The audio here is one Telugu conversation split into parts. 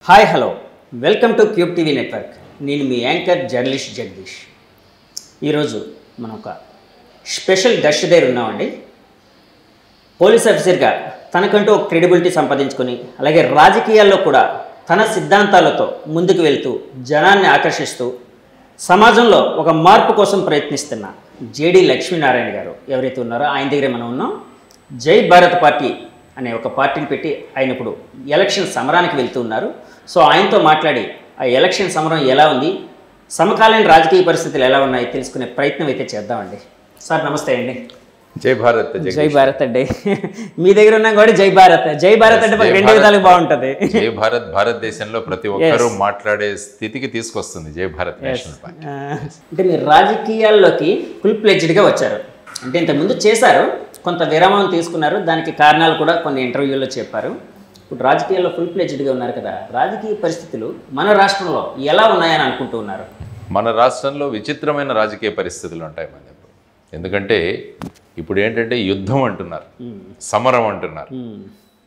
Hi hello welcome to cube TV network. నేను మీ యాంకర్ జర్నలిస్ట్ జగదీష్. ఈరోజు మనం ఒక స్పెషల్ గెస్ట్ దగ్గర ఉన్నామండి. పోలీస్ ఆఫీసర్గా తనకంటూ ఒక క్రెడిబిలిటీ సంపాదించుకొని అలాగే రాజకీయాల్లో కూడా తన సిద్ధాంతాలతో ముందుకు వెళ్తూ జనాన్ని ఆకర్షిస్తూ సమాజంలో ఒక మార్పు కోసం ప్రయత్నిస్తున్న జేడి లక్ష్మీనారాయణ గారు ఎవరైతే ఉన్నారో ఆయన దగ్గరే మనం ఉన్నాం. జై భారత్ పార్టీ అనే ఒక పార్టీని పెట్టి ఆయన ఇప్పుడు ఎలక్షన్ సమరానికి వెళ్తూ ఉన్నారు. సో ఆయనతో మాట్లాడి ఆ ఎలక్షన్ సమరం ఎలా ఉంది, సమకాలీన రాజకీయ పరిస్థితులు ఎలా ఉన్నాయి తెలుసుకునే ప్రయత్నం అయితే చేద్దామండి. సార్ నమస్తే అండి. జై భారత్. జై భారత్ అండి. మీ దగ్గర ఉన్నాం కూడా జై భారత్. జై భారత్ అంటే మాకు రెండు విధాలుగా బాగుంటుంది. జై భారత్ భారతదేశంలో ప్రతి ఒక్కరూ మాట్లాడే స్థితికి తీసుకొస్తుంది జై భారత్ నేషనల్ పార్టీ. అంటే మీరు రాజకీయాల్లోకి ఫుల్ ప్లెడ్జ్డ్గా వచ్చారు. అంటే ఇంతకుముందు చేశారు, కొంత విరామం తీసుకున్నారు, దానికి కారణాలు కూడా కొన్ని ఇంటర్వ్యూల్లో చెప్పారు. ఇప్పుడు రాజకీయాల్లో ఫుల్ ప్లెడ్జ్డ్గా ఉన్నారు కదా, రాజకీయ పరిస్థితులు మన రాష్ట్రంలో ఎలా ఉన్నాయని అనుకుంటూ ఉన్నారు? మన రాష్ట్రంలో విచిత్రమైన రాజకీయ పరిస్థితులు ఉంటాయి మన ఇప్పుడు. ఎందుకంటే ఇప్పుడు ఏంటంటే యుద్ధం అంటున్నారు, సమరం అంటున్నారు.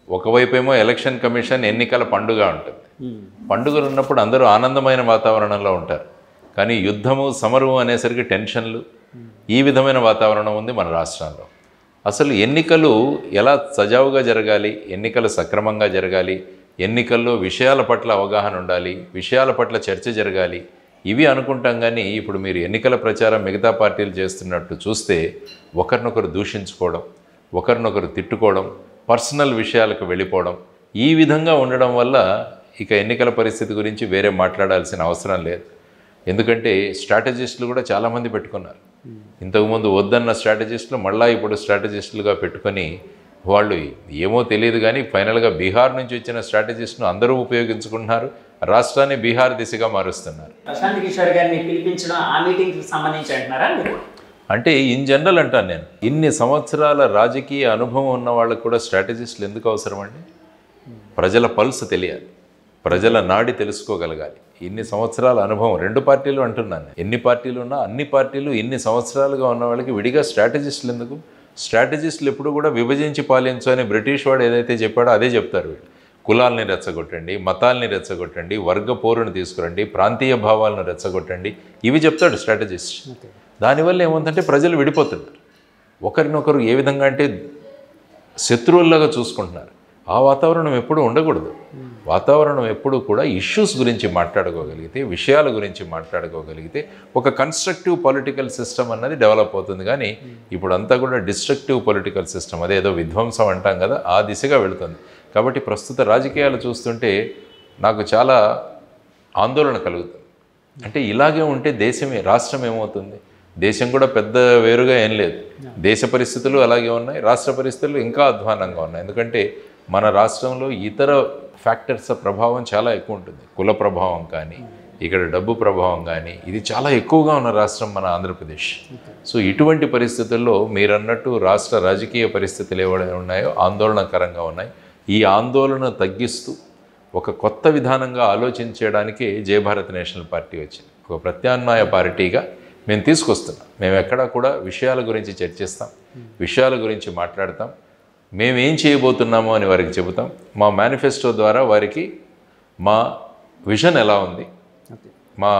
ఒకవైపు ఏమో ఎలక్షన్ కమిషన్ ఎన్నికల పండుగ ఉంటుంది. పండుగలు ఉన్నప్పుడు అందరూ ఆనందమైన వాతావరణంలో ఉంటారు. కానీ యుద్ధము సమరము అనేసరికి టెన్షన్లు, ఈ విధమైన వాతావరణం ఉంది మన రాష్ట్రంలో. అసలు ఎన్నికలు ఎలా సజావుగా జరగాలి, ఎన్నికలు సక్రమంగా జరగాలి, ఎన్నికల్లో విషయాల పట్ల అవగాహన ఉండాలి, విషయాల పట్ల చర్చ జరగాలి, ఇవి అనుకుంటాం. కానీ ఇప్పుడు మీరు ఎన్నికల ప్రచారం మిగతా పార్టీలు చేస్తున్నట్టు చూస్తే ఒకరినొకరు దూషించుకోవడం, ఒకరినొకరు తిట్టుకోవడం, పర్సనల్ విషయాలకు వెళ్ళిపోవడం, ఈ విధంగా ఉండడం వల్ల ఇక ఎన్నికల పరిస్థితి గురించి వేరే మాట్లాడాల్సిన అవసరం లేదు. ఎందుకంటే స్ట్రాటజిస్టులు కూడా చాలామంది పెట్టుకున్నారు. ఇంతకుముందు వద్దన్న స్ట్రాటజిస్టులు మళ్ళీ ఇప్పుడు స్ట్రాటజిస్టులుగా పెట్టుకొని వాళ్ళు ఏమో తెలియదు కానీ ఫైనల్గా బీహార్ నుంచి వచ్చిన స్ట్రాటజిస్ట్ను అందరూ ఉపయోగించుకుంటున్నారు. రాష్ట్రాన్ని బీహార్ దిశగా మారుస్తున్నారు. ప్రశాంత్ కిషోర్ గారిని పిలిపించడం ఆ మీటింగ్కి సంబంధించి అంటున్నారా మీరు? అంటే ఇన్ జనరల్ అంటాను నేను, ఇన్ని సంవత్సరాల రాజకీయ అనుభవం ఉన్న వాళ్ళకు కూడా స్ట్రాటజిస్టులు ఎందుకు అవసరం అండి? ప్రజల పల్స్ తెలియాలి, ప్రజల నాడి తెలుసుకోగలగాలి. ఇన్ని సంవత్సరాల అనుభవం, రెండు పార్టీలు అంటున్నాను, ఎన్ని పార్టీలు ఉన్నా అన్ని పార్టీలు ఇన్ని సంవత్సరాలుగా ఉన్న వాళ్ళకి విడిగా స్ట్రాటజిస్టులు ఎందుకు? స్ట్రాటజిస్టులు ఎప్పుడు కూడా విభజించి పాలించు అని బ్రిటిష్ వాడు ఏదైతే చెప్పాడో అదే చెప్తారు వీళ్ళు. కులాలని రెచ్చగొట్టండి, మతాల్ని రెచ్చగొట్టండి, వర్గ పోరుని తీసుకురండి, ప్రాంతీయ భావాలను రెచ్చగొట్టండి, ఇవి చెప్తాడు స్ట్రాటజిస్ట్. దానివల్ల ఏముందంటే ప్రజలు విడిపోతున్నారు, ఒకరినొకరు ఏ విధంగా అంటే శత్రువుల్లాగా చూసుకుంటున్నారు. ఆ వాతావరణం ఎప్పుడూ ఉండకూడదు. వాతావరణం ఎప్పుడూ కూడా ఇష్యూస్ గురించి మాట్లాడుకోగలిగితే, విషయాల గురించి మాట్లాడుకోగలిగితే ఒక కన్స్ట్రక్టివ్ పొలిటికల్ సిస్టమ్ అన్నది డెవలప్ అవుతుంది. కానీ ఇప్పుడు అంతా కూడా డిస్ట్రక్టివ్ పొలిటికల్ సిస్టమ్, అదేదో విధ్వంసం అంటాం కదా, ఆ దిశగా వెళుతుంది. కాబట్టి ప్రస్తుత రాజకీయాలు చూస్తుంటే నాకు చాలా ఆందోళన కలుగుతుంది. అంటే ఇలాగే ఉంటే దేశమే, రాష్ట్రం ఏమవుతుంది? దేశం కూడా పెద్ద వేరుగా ఏం లేదు. దేశ పరిస్థితులు అలాగే ఉన్నాయి, రాష్ట్ర పరిస్థితులు ఇంకా అధ్వానంగా ఉన్నాయి. ఎందుకంటే మన రాష్ట్రంలో ఇతర ఫ్యాక్టర్స్ ప్రభావం చాలా ఎక్కువ ఉంటుంది. కుల ప్రభావం కానీ, ఇక్కడ డబ్బు ప్రభావం కానీ, ఇది చాలా ఎక్కువగా ఉన్న రాష్ట్రం మన ఆంధ్రప్రదేశ్. సో ఇటువంటి పరిస్థితుల్లో మీరన్నట్టు రాష్ట్ర రాజకీయ పరిస్థితులు ఏవైనా ఉన్నాయో ఆందోళనకరంగా ఉన్నాయి. ఈ ఆందోళన తగ్గిస్తూ ఒక కొత్త విధానంగా ఆలోచించడానికే జై భారత్ నేషనల్ పార్టీ వచ్చింది. ఒక ప్రత్యామ్నాయ పార్టీగా మేము తీసుకొస్తున్నాం. మేము ఎక్కడా కూడా విషయాల గురించి చర్చిస్తాం, విషయాల గురించి మాట్లాడతాం, మేమేం చేయబోతున్నామో అని వారికి చెబుతాం. మా మేనిఫెస్టో ద్వారా వారికి మా విజన్ ఎలా ఉంది, మా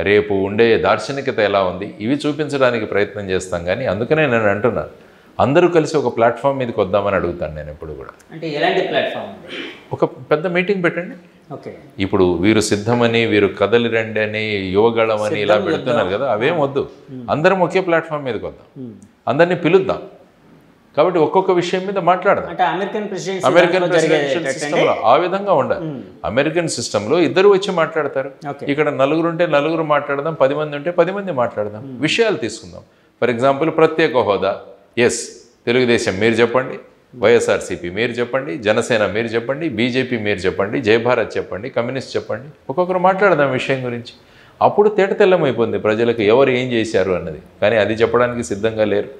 రేపు ఉండే దార్శనికత ఎలా ఉంది, ఇవి చూపించడానికి ప్రయత్నం చేస్తాం. కానీ అందుకనే నేను అంటున్నాను, అందరూ కలిసి ఒక ప్లాట్ఫామ్ మీదకి వద్దామని అడుగుతాను నేను ఎప్పుడు కూడా. అంటే ఎలాంటి ప్లాట్ఫామ్? ఒక పెద్ద మీటింగ్ పెట్టండి. ఓకే, ఇప్పుడు వీరు సిద్ధమని, వీరు కదలి రండి అని, యువగళం అని ఇలా పెడుతున్నారు కదా, అవేం వద్దు. అందరం ఒకే ప్లాట్ఫామ్ మీదకి వద్దాం, అందరినీ పిలుద్దాం. కాబట్టి ఒక్కొక్క విషయం మీద మాట్లాడదాం. అమెరికన్ ప్రెసిడెన్షియల్ సిస్టంలో ఆ విధంగా ఉండాలి. అమెరికన్ సిస్టంలో ఇద్దరు వచ్చి మాట్లాడతారు, ఇక్కడ నలుగురు ఉంటే నలుగురు మాట్లాడదాం, 10 మంది ఉంటే 10 మంది మాట్లాడదాం, విషయాలు తీసుకుందాం. ఫర్ ఎగ్జాంపుల్ ప్రత్యేక హోదా, ఎస్ తెలుగుదేశం మీరు చెప్పండి, వైఎస్ఆర్సీపీ మీరు చెప్పండి, జనసేన మీరు చెప్పండి, బీజేపీ మీరు చెప్పండి, జై భారత్ చెప్పండి, కమ్యూనిస్ట్ చెప్పండి, ఒక్కొక్కరు మాట్లాడదాం విషయం గురించి. అప్పుడు తేటతెల్లమైపోతుంది ప్రజలకు ఎవరు ఏం చేశారు అన్నది. కానీ అది చెప్పడానికి సిద్ధంగా లేరు.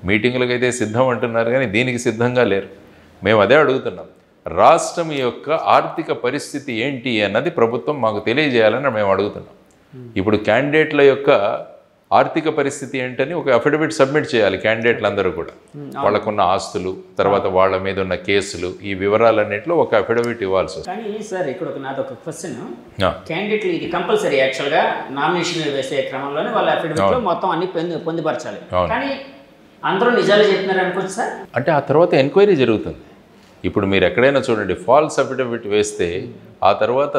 మీటింగులకు అయితే సిద్ధం అంటున్నారు కానీ దీనికి సిద్ధంగా లేరు. మేము అదే అడుగుతున్నాం, రాష్ట్రం యొక్క ఆర్థిక పరిస్థితి ఏంటి అన్నది ప్రభుత్వం మాకు తెలియజేయాలని మేము అడుగుతున్నాం. ఇప్పుడు క్యాండిడేట్ల యొక్క ఆర్థిక పరిస్థితి ఏంటని ఒక అఫిడవిట్ సబ్మిట్ చేయాలి క్యాండిడేట్లందరూ కూడా. వాళ్ళకున్న ఆస్తులు, తర్వాత వాళ్ళ మీద ఉన్న కేసులు, ఈ వివరాలన్నింటిలో ఒక అఫిడవిట్ ఇవ్వాల్సి వస్తుంది. కానీ సార్ ఇక్కడ నాదొక క్వశ్చన్, క్యాండిడేట్లు ఇది కంపల్సరీ యాక్చువల్గా నామినేషన్ వేసే క్రమంలోనే వాళ్ళ అఫిడవిట్లో మొత్తం అన్ని పొందుపరచాలి. కానీ అందరూ నిజాలు చెప్తున్నారు అనుకోవచ్చు సార్. అంటే ఆ తర్వాత ఎంక్వైరీ జరుగుతుంది. ఇప్పుడు మీరు ఎక్కడైనా చూడండి, ఫాల్స్ అఫిడవిట్ వేస్తే ఆ తర్వాత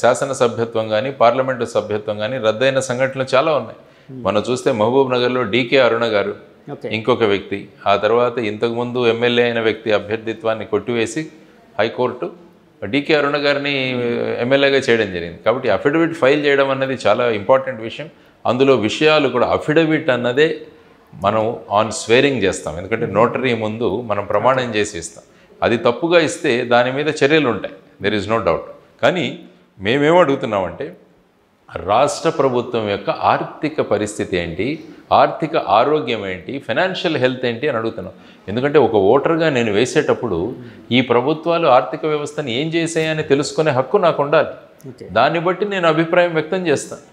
శాసనసభ్యత్వం కానీ పార్లమెంటు సభ్యత్వం కానీ రద్దయిన సంఘటనలు చాలా ఉన్నాయి. మనం చూస్తే మహబూబ్ నగర్లో డీకే అరుణ గారు, ఇంకొక వ్యక్తి, ఆ తర్వాత ఇంతకుముందు ఎమ్మెల్యే అయిన వ్యక్తి అభ్యర్థిత్వాన్ని కొట్టివేసి హైకోర్టు డీకే అరుణ గారిని ఎమ్మెల్యేగా చేయడం జరిగింది. కాబట్టి అఫిడవిట్ ఫైల్ చేయడం అన్నది చాలా ఇంపార్టెంట్ విషయం. అందులో విషయాలు కూడా అఫిడవిట్ అన్నదే మనం ఆన్ స్వేరింగ్ చేస్తాం, ఎందుకంటే నోటరీ ముందు మనం ప్రమాణం చేసి ఇస్తాం. అది తప్పుగా ఇస్తే దాని మీద చర్యలు ఉంటాయి, దెర్ ఈజ్ నో డౌట్. కానీ మేమేం అడుగుతున్నామంటే రాష్ట్ర ప్రభుత్వం యొక్క ఆర్థిక పరిస్థితి ఏంటి, ఆర్థిక ఆరోగ్యం ఏంటి, ఫైనాన్షియల్ హెల్త్ ఏంటి అని అడుగుతున్నాం. ఎందుకంటే ఒక ఓటర్గా నేను వేసేటప్పుడు ఈ ప్రభుత్వాలు ఆర్థిక వ్యవస్థను ఏం చేసాయని తెలుసుకునే హక్కు నాకు ఉండాలి. దాన్ని బట్టి నేను అభిప్రాయం వ్యక్తం చేస్తాను.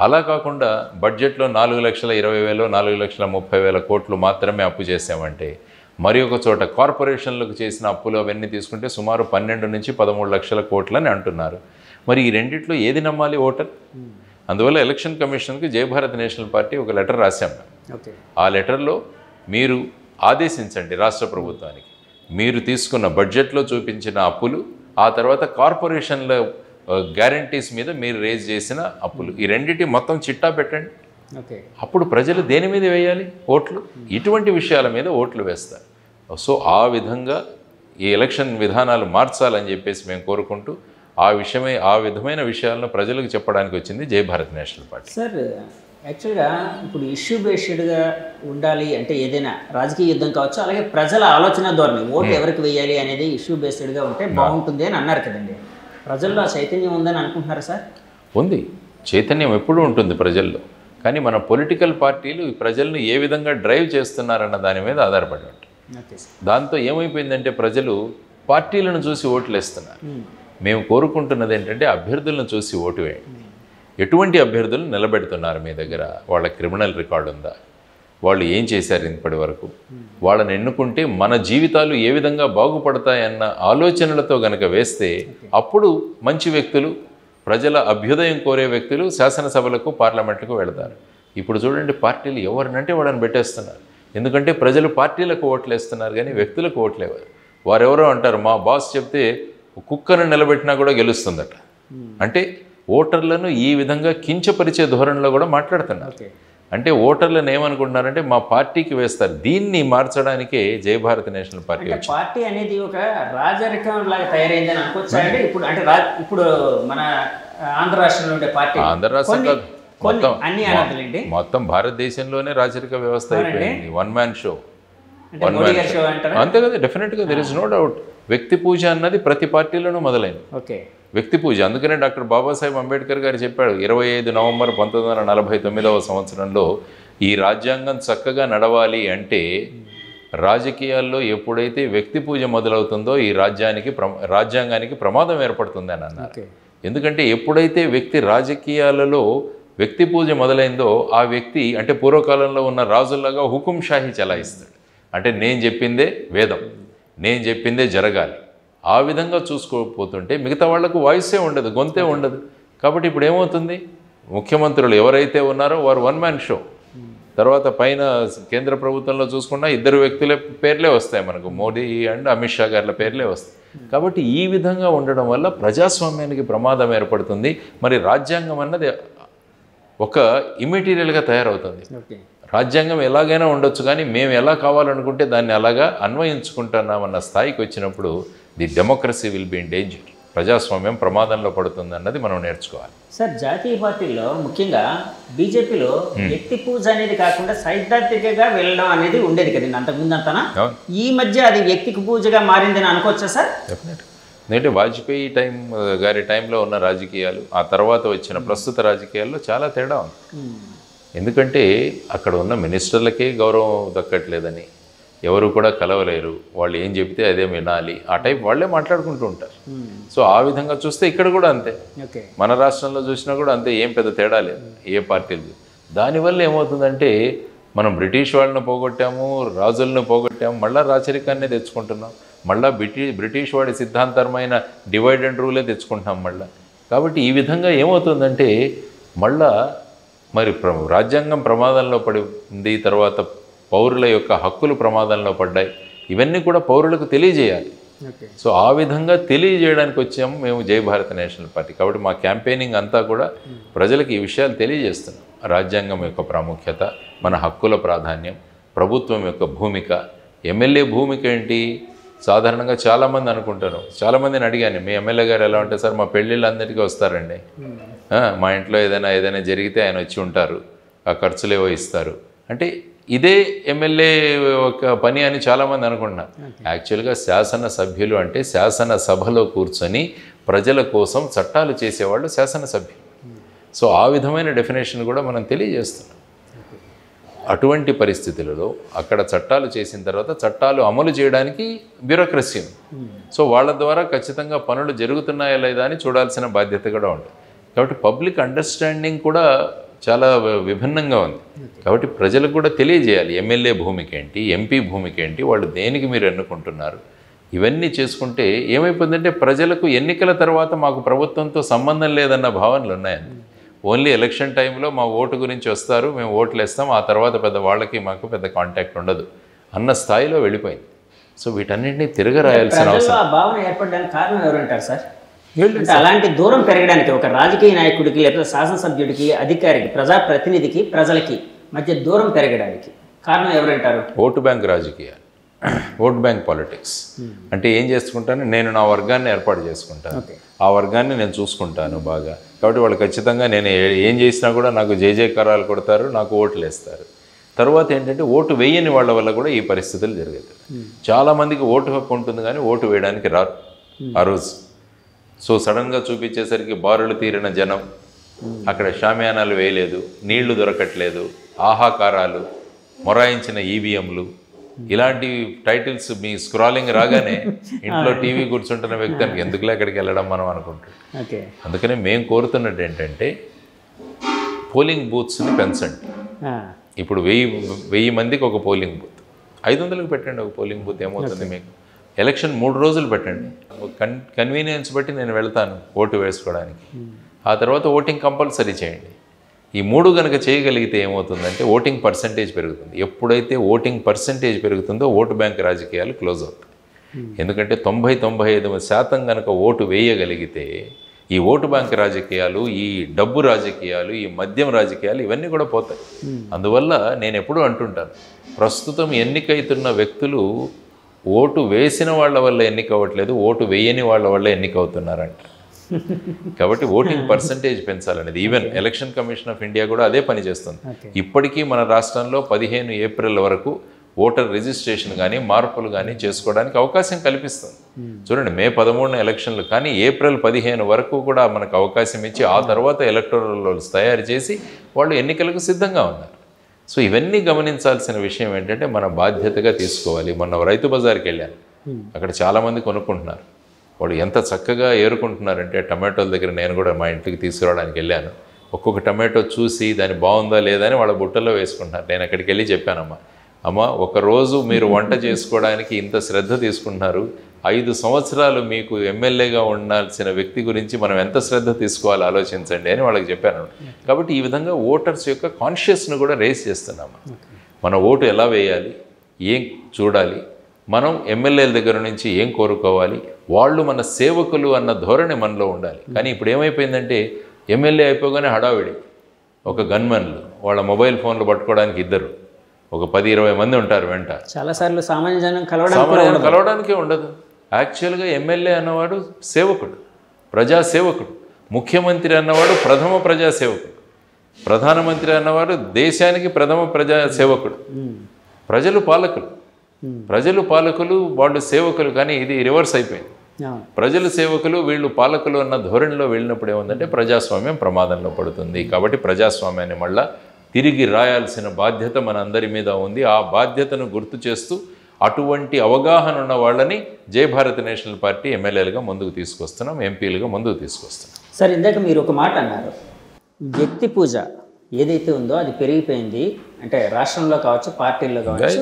అలా కాకుండా బడ్జెట్లో 4,20,000 4,30,000 కోట్లు మాత్రమే అప్పు చేసామంటే, మరి ఒక చోట కార్పొరేషన్లకు చేసిన అప్పులు అవన్నీ తీసుకుంటే సుమారు 12 నుంచి 13 లక్షల కోట్లని అంటున్నారు. మరి ఈ రెండిట్లో ఏది నమ్మాలి ఓటర్? అందువల్ల ఎలక్షన్ కమిషన్కి జయభారత్ నేషనల్ పార్టీ ఒక లెటర్ రాశాం. ఆ లెటర్లో మీరు ఆదేశించండి రాష్ట్ర ప్రభుత్వానికి, మీరు తీసుకున్న బడ్జెట్లో చూపించిన అప్పులు, ఆ తర్వాత కార్పొరేషన్ల గ్యారంటీస్ మీద మీరు రేజ్ చేసిన అప్పులు, ఈ రెండింటి మొత్తం చిట్టా పెట్టండి. అప్పుడు ప్రజలు దేని మీద వేయాలి ఓట్లు? ఇటువంటి విషయాల మీద ఓట్లు వేస్తారు. సో ఆ విధంగా ఈ ఎలక్షన్ విధానాలు మార్చాలని చెప్పేసి మేము కోరుకుంటూ ఆ విధమైన విషయాలను ప్రజలకు చెప్పడానికి వచ్చింది జయభారత్ నేషనల్ పార్టీ. సార్ యాక్చువల్గా ఇప్పుడు ఇష్యూ బేస్డ్గా ఉండాలి అంటే ఏదైనా రాజకీయ యుద్ధం కావచ్చు, అలాగే ప్రజల ఆలోచన ధోరణి, ఓటు ఎవరికి వేయాలి అనేది ఇష్యూ బేస్డ్గా ఉంటే బాగుంటుంది అని అన్నారు కదండి. ప్రజల్లో ఆ చైతన్యం ఉందని అనుకుంటున్నారా సార్? ఉంది, చైతన్యం ఎప్పుడూ ఉంటుంది ప్రజల్లో. కానీ మన పొలిటికల్ పార్టీలు ప్రజలను ఏ విధంగా డ్రైవ్ చేస్తున్నారన్న దాని మీద ఆధారపడి ఉంటాయి. దాంతో ఏమైపోయిందంటే ప్రజలు పార్టీలను చూసి ఓట్లు వేస్తున్నారు. మేము కోరుకుంటున్నది ఏంటంటే అభ్యర్థులను చూసి ఓటు వేయండి. ఎటువంటి అభ్యర్థులు నిలబెడుతున్నారు మీ దగ్గర, వాళ్ళ క్రిమినల్ రికార్డు ఉందా, వాళ్ళు ఏం చేశారు ఇప్పటి వరకు, వాళ్ళని ఎన్నుకుంటే మన జీవితాలు ఏ విధంగా బాగుపడతాయన్న ఆలోచనలతో గనక వేస్తే అప్పుడు మంచి వ్యక్తులు, ప్రజల అభ్యుదయం కోరే వ్యక్తులు శాసనసభలకు పార్లమెంట్లకు వెళతారు. ఇప్పుడు చూడండి, పార్టీలు ఎవరినంటే వాళ్ళని పెట్టేస్తున్నారు. ఎందుకంటే ప్రజలు పార్టీలకు ఓట్లు వేస్తున్నారు కానీ వ్యక్తులకు ఓట్లేవారు. వారెవరో అంటారు, మా బాస్ చెప్తే కుక్కను నిలబెట్టినా కూడా గెలుస్తుందట. అంటే ఓటర్లను ఈ విధంగా కించపరిచే ధోరణిలో కూడా మాట్లాడుతున్నారు. అంటే ఓటర్లను ఏమనుకుంటున్నారంటే మా పార్టీకి వేస్తారు. దీన్ని మార్చడానికే జయభారత్ నేషనల్ పార్టీ వచ్చింది. పార్టీ అనేది ఒక రాజరికం లాగా తయారైందని అనుకోవచ్చు అండి. ఇప్పుడు అంటే ఇప్పుడు మన ఆంధ్ర రాష్ట్రంలో ఉండే పార్టీ, ఆంధ్ర రాష్ట్రం కాదు, మొత్తం భారతదేశంలోనే రాజరిక వ్యవస్థ అయిపోయింది. వన్ మ్యాన్ షో, అంతే కదా. డెఫినెట్గా దెర్ ఇస్ నో డౌట్. వ్యక్తి పూజ అన్నది ప్రతి పార్టీలోనూ మొదలైంది. వ్యక్తి పూజ. అందుకనే డాక్టర్ బాబాసాహెబ్ అంబేద్కర్ గారు చెప్పాడు, 25 నవంబర్ 1949వ సంవత్సరంలో ఈ రాజ్యాంగం చక్కగా నడవాలి అంటే రాజకీయాల్లో ఎప్పుడైతే వ్యక్తి పూజ మొదలవుతుందో ఈ రాజ్యాంగానికి ప్రమాదం ఏర్పడుతుంది అని అన్నారు. ఎందుకంటే ఎప్పుడైతే వ్యక్తి రాజకీయాలలో వ్యక్తి పూజ మొదలైందో ఆ వ్యక్తి అంటే పూర్వకాలంలో ఉన్న రాజుల్లాగా హుకుం షాహీ చలాయిస్తాడు. అంటే నేను చెప్పిందే వేదం, నేను చెప్పిందే జరగాలి. ఆ విధంగా చూసుకోకపోతుంటే మిగతా వాళ్లకు వాయిసే ఉండదు, గొంతే ఉండదు. కాబట్టి ఇప్పుడు ఏమవుతుంది, ముఖ్యమంత్రులు ఎవరైతే ఉన్నారో వారు వన్ మ్యాన్ షో. తర్వాత పైన కేంద్ర ప్రభుత్వంలో చూసుకున్నా 2 వ్యక్తుల పేర్లే వస్తాయి మనకు, మోడీ అండ్ అమిత్ షా గారి పేర్లే వస్తాయి. కాబట్టి ఈ విధంగా ఉండడం వల్ల ప్రజాస్వామ్యానికి ప్రమాదం ఏర్పడుతుంది. మరి రాజ్యాంగం అన్నది ఒక ఇమ్మెటీరియల్గా తయారవుతుంది. రాజ్యాంగం ఎలాగైనా ఉండొచ్చు కానీ మేము ఎలా కావాలనుకుంటే దాన్ని అలాగా అన్వయించుకుంటున్నామన్న స్థాయికి వచ్చినప్పుడు the democracy will be in danger. ప్రజాస్వామ్యం ప్రమాదంలో పడుతుంది అన్నది మనం నేర్చుకోవాలి. సార్ జాతీయ పార్టీలో ముఖ్యంగా బీజేపీలో వ్యక్తి పూజ అనేది కాకుండా సైద్ధాంతికగా వెళ్ళడం అనేది ఉండేది కదండి అంతకుముందు అంతనా. ఈ మధ్య అది వ్యక్తికి పూజగా మారిందని అనుకోవచ్చా సార్? డెఫినెట్గా. ఎందుకంటే వాజ్పేయి గారి టైంలో ఉన్న రాజకీయాలు ఆ తర్వాత వచ్చిన ప్రస్తుత రాజకీయాల్లో చాలా తేడా ఉంది. ఎందుకంటే అక్కడ ఉన్న మినిస్టర్లకే గౌరవం దక్కట్లేదని, ఎవరు కూడా కలవలేరు, వాళ్ళు ఏం చెప్తే అదే వినాలి, ఆ టైప్ వాళ్ళే మాట్లాడుకుంటూ ఉంటారు. సో ఆ విధంగా చూస్తే ఇక్కడ కూడా అంతే, మన రాష్ట్రంలో చూసినా కూడా అంతే, ఏం పెద్ద తేడా లేదు. ఏ పార్టీలు దానివల్ల ఏమవుతుందంటే మనం బ్రిటిష్ వాళ్ళని పోగొట్టాము, రాజులను పోగొట్టాము, మళ్ళీ రాచరికాన్నే తెచ్చుకుంటున్నాం, మళ్ళీ బ్రిటిష్ వాడి సిద్ధాంతరమైన డివైడ్ అండ్ రూలే తెచ్చుకుంటున్నాం మళ్ళీ. కాబట్టి ఈ విధంగా ఏమవుతుందంటే మళ్ళా మరి రాజ్యాంగం ప్రమాదంలో పడింది, తర్వాత పౌరుల యొక్క హక్కులు ప్రమాదంలో పడ్డాయి. ఇవన్నీ కూడా పౌరులకు తెలియజేయాలి. సో ఆ విధంగా తెలియజేయడానికి వచ్చాము మేము జై భారత్ నేషనల్ పార్టీ. కాబట్టి మా క్యాంపెయినింగ్ అంతా కూడా ప్రజలకు ఈ విషయాలు తెలియజేస్తున్నాం. రాజ్యాంగం యొక్క ప్రాముఖ్యత, మన హక్కుల ప్రాధాన్యం, ప్రభుత్వం యొక్క భూమిక, ఎమ్మెల్యే భూమిక ఏంటి. సాధారణంగా చాలామంది అనుకుంటారు, చాలామందిని అడిగాను, మీ ఎమ్మెల్యే గారు ఎలా ఉంటారు సార్? మా పెళ్ళిళ్ళందరికీ వస్తారండి, మా ఇంట్లో ఏదైనా జరిగితే ఆయన వచ్చి ఉంటారు, ఆ ఖర్చులేవో ఇస్తారు. అంటే ఇదే ఎమ్మెల్యే ఒక పని అని చాలామంది అనుకుంటున్నారు. యాక్చువల్గా శాసనసభ్యులు అంటే శాసనసభలో కూర్చొని ప్రజల కోసం చట్టాలు చేసేవాళ్ళు శాసనసభ్యులు. సో ఆ విధమైన డెఫినేషన్ కూడా మనం తెలియజేస్తున్నాం. అటువంటి పరిస్థితులలో అక్కడ చట్టాలు చేసిన తర్వాత చట్టాలు అమలు చేయడానికి బ్యూరోక్రసీ ఉంది. సో వాళ్ళ ద్వారా ఖచ్చితంగా పనులు జరుగుతున్నాయా లేదా అని చూడాల్సిన బాధ్యత కూడా ఉంటుంది. కాబట్టి పబ్లిక్ అండర్స్టాండింగ్ కూడా చాలా విభిన్నంగా ఉంది. కాబట్టి ప్రజలకు కూడా తెలియజేయాలి ఎమ్మెల్యే భూమిక ఏంటి, ఎంపీ భూమిక ఏంటి, వాళ్ళు దేనికి మీరు ఎన్నుకుంటున్నారు. ఇవన్నీ చేసుకుంటే ఏమైపోతుందంటే ప్రజలకు ఎన్నికల తర్వాత మాకు ప్రభుత్వంతో సంబంధం లేదన్న భావనలు ఉన్నాయండి. ఓన్లీ ఎలక్షన్ టైంలో మా ఓటు గురించి వస్తారు, మేము ఓట్లు వేస్తాం, ఆ తర్వాత వాళ్ళకి మాకు పెద్ద కాంటాక్ట్ ఉండదు అన్న స్థాయిలో వెళ్ళిపోయింది. సో వీటన్నింటినీ తిరగరాయాల్సిన అవసరం. ఆ భావన ఏర్పడడానికి కారణం ఎవరంటారు సార్? అంటే అలాంటి దూరం పెరగడానికి ఒక రాజకీయ నాయకుడికి లేకపోతే శాసనసభ్యుడికి, అధికారికి, ప్రజాప్రతినిధికి, ప్రజలకి మధ్య దూరం పెరగడానికి కారణం ఎవరంటారు? ఓటు బ్యాంక్ రాజకీయాలు, ఓట్ బ్యాంక్ పాలిటిక్స్. అంటే ఏం చేసుకుంటాను, నేను నా వర్గాన్ని ఏర్పాటు చేసుకుంటాను, ఆ వర్గాన్ని నేను చూసుకుంటాను బాగా. కాబట్టి వాళ్ళు ఖచ్చితంగా నేను ఏం చేసినా కూడా నాకు జయజయకారాలు కొడతారు, నాకు ఓట్లు వేస్తారు. తర్వాత ఏంటంటే ఓటు వేయని వాళ్ళ వల్ల కూడా ఈ పరిస్థితులు జరుగుతాయి. చాలామందికి ఓటు హక్కు ఉంటుంది కానీ ఓటు వేయడానికి రారు ఆ రోజు. సో సడన్గా చూపించేసరికి బారులు తీరిన జనం, అక్కడ షామియానాలు వేయలేదు, నీళ్లు దొరకట్లేదు, ఆహాకారాలు, మొరాయించిన ఈవీఎంలు, ఇలాంటి టైటిల్స్ మీ స్క్రాలింగ్ రాగానే ఇంట్లో టీవీ కూర్చుంటున్న వ్యక్తికి ఎందుకులే అక్కడికి వెళ్ళడం మనం అనుకుంటాం. అందుకనే మేము కోరుతున్నట్టు ఏంటంటే పోలింగ్ బూత్స్ని పెంచండి. ఇప్పుడు 1000 మందికి ఒక పోలింగ్ బూత్, 500కి పెట్టండి ఒక పోలింగ్ బూత్. ఏమవుతుంది మీకు? ఎలక్షన్ 3 రోజులు పెట్టండి. కన్వీనియన్స్ బట్టి నేను వెళ్తాను ఓటు వేసుకోవడానికి. ఆ తర్వాత ఓటింగ్ కంపల్సరీ చేయండి. ఈ 3 కనుక చేయగలిగితే ఏమవుతుందంటే ఓటింగ్ పర్సంటేజ్ పెరుగుతుంది. ఎప్పుడైతే ఓటింగ్ పర్సంటేజ్ పెరుగుతుందో ఓటు బ్యాంక్ రాజకీయాలు క్లోజ్ అవుతాయి. ఎందుకంటే 90-95% కనుక ఓటు వేయగలిగితే ఈ ఓటు బ్యాంక్ రాజకీయాలు, ఈ డబ్బు రాజకీయాలు, ఈ మద్యం రాజకీయాలు ఇవన్నీ కూడా పోతాయి. అందువల్ల నేను ఎప్పుడూ అంటుంటాను, ప్రస్తుతం ఎన్నికైతున్న వ్యక్తులు ఓటు వేసిన వాళ్ళ వల్ల ఎన్నిక అవ్వట్లేదు, ఓటు వేయని వాళ్ళ వల్ల ఎన్నికవుతున్నారంట. కాబట్టి ఓటింగ్ పర్సంటేజ్ పెంచాలనేది even election commission of India కూడా అదే పని చేస్తుంది. ఇప్పటికీ మన రాష్ట్రంలో 15 ఏప్రిల్ వరకు ఓటర్ రిజిస్ట్రేషన్ కానీ మార్పులు కానీ చేసుకోవడానికి అవకాశం కల్పిస్తుంది. చూడండి, మే 13 ఎలక్షన్లు, కానీ ఏప్రిల్ 15 వరకు కూడా మనకు అవకాశం ఇచ్చి ఆ తర్వాత ఎలక్టోరల్ రోల్స్ తయారు చేసి వాళ్ళు ఎన్నికలకు సిద్ధంగా ఉన్నారు. సో ఇవన్నీ గమనించాల్సిన విషయం ఏంటంటే మన బాధ్యతగా తీసుకోవాలి. మొన్న రైతు బజార్కి వెళ్ళాను, అక్కడ చాలామంది కొనుక్కుంటున్నారు. వాళ్ళు ఎంత చక్కగా ఏరుకుంటున్నారంటే టమాటోల దగ్గర నేను కూడా మా ఇంటికి తీసుకురావడానికి వెళ్ళాను. ఒక్కొక్క టమాటో చూసి దాని బాగుందా లేదా అని వాళ్ళ బుట్టలో వేసుకుంటున్నారు. నేను అక్కడికి వెళ్ళి చెప్పానమ్మా, ఒకరోజు మీరు వంట చేసుకోవడానికి ఇంత శ్రద్ధ తీసుకుంటున్నారు, 5 సంవత్సరాలు మీకు ఎమ్మెల్యేగా ఉండాల్సిన వ్యక్తి గురించి మనం ఎంత శ్రద్ధ తీసుకోవాలో ఆలోచించండి అని వాళ్ళకి చెప్పాను. కాబట్టి ఈ విధంగా ఓటర్స్ యొక్క కాన్షియస్ను కూడా రేస్ చేస్తున్నాము. మన ఓటు ఎలా వేయాలి, ఏం చూడాలి, మనం ఎమ్మెల్యేల దగ్గర నుంచి ఏం కోరుకోవాలి, వాళ్ళు మన సేవకులు అన్న ధోరణి మనలో ఉండాలి. కానీ ఇప్పుడు ఏమైపోయిందంటే ఎమ్మెల్యే అయిపోగానే హడావిడి, ఒక గన్మెన్లు, వాళ్ళ మొబైల్ ఫోన్లు పట్టుకోవడానికి 2, ఒక 10-20 మంది ఉంటారు వెంట. చాలాసార్లు సామాన్య జనం కలవడానికే ఉండదు. యాక్చువల్గా ఎమ్మెల్యే అన్నవాడు సేవకుడు, ప్రజాసేవకుడు. ముఖ్యమంత్రి అన్నవాడు ప్రథమ ప్రజాసేవకుడు. ప్రధానమంత్రి అన్నవాడు దేశానికి ప్రథమ ప్రజాసేవకుడు. ప్రజలు పాలకులు, ప్రజలు పాలకులు, వాళ్ళు సేవకులు. కానీ ఇది రివర్స్ అయిపోయింది. ప్రజలు సేవకులు, వీళ్ళు పాలకులు అన్న ధోరణిలో వెళ్ళినప్పుడు ఏముందంటే ప్రజాస్వామ్యం ప్రమాదంలో పడుతుంది. కాబట్టి ప్రజాస్వామ్యాన్ని మళ్ళా తిరిగి రాయాల్సిన బాధ్యత మన అందరి మీద ఉంది. ఆ బాధ్యతను గుర్తు చేస్తూ అటువంటి అవగాహన ఉన్న వాళ్ళని జై భారత్ నేషనల్ పార్టీ ఎమ్మెల్యేలుగా ముందుకు తీసుకొస్తున్నాం, ఎంపీలుగా ముందుకు తీసుకొస్తున్నాం. సార్, ఇందాక మీరు ఒక మాట అన్నారు, వ్యక్తి పూజ ఏదైతే ఉందో అది పెరిగిపోయింది, అంటే రాష్ట్రంలో కావచ్చు, పార్టీల్లో కావచ్చు,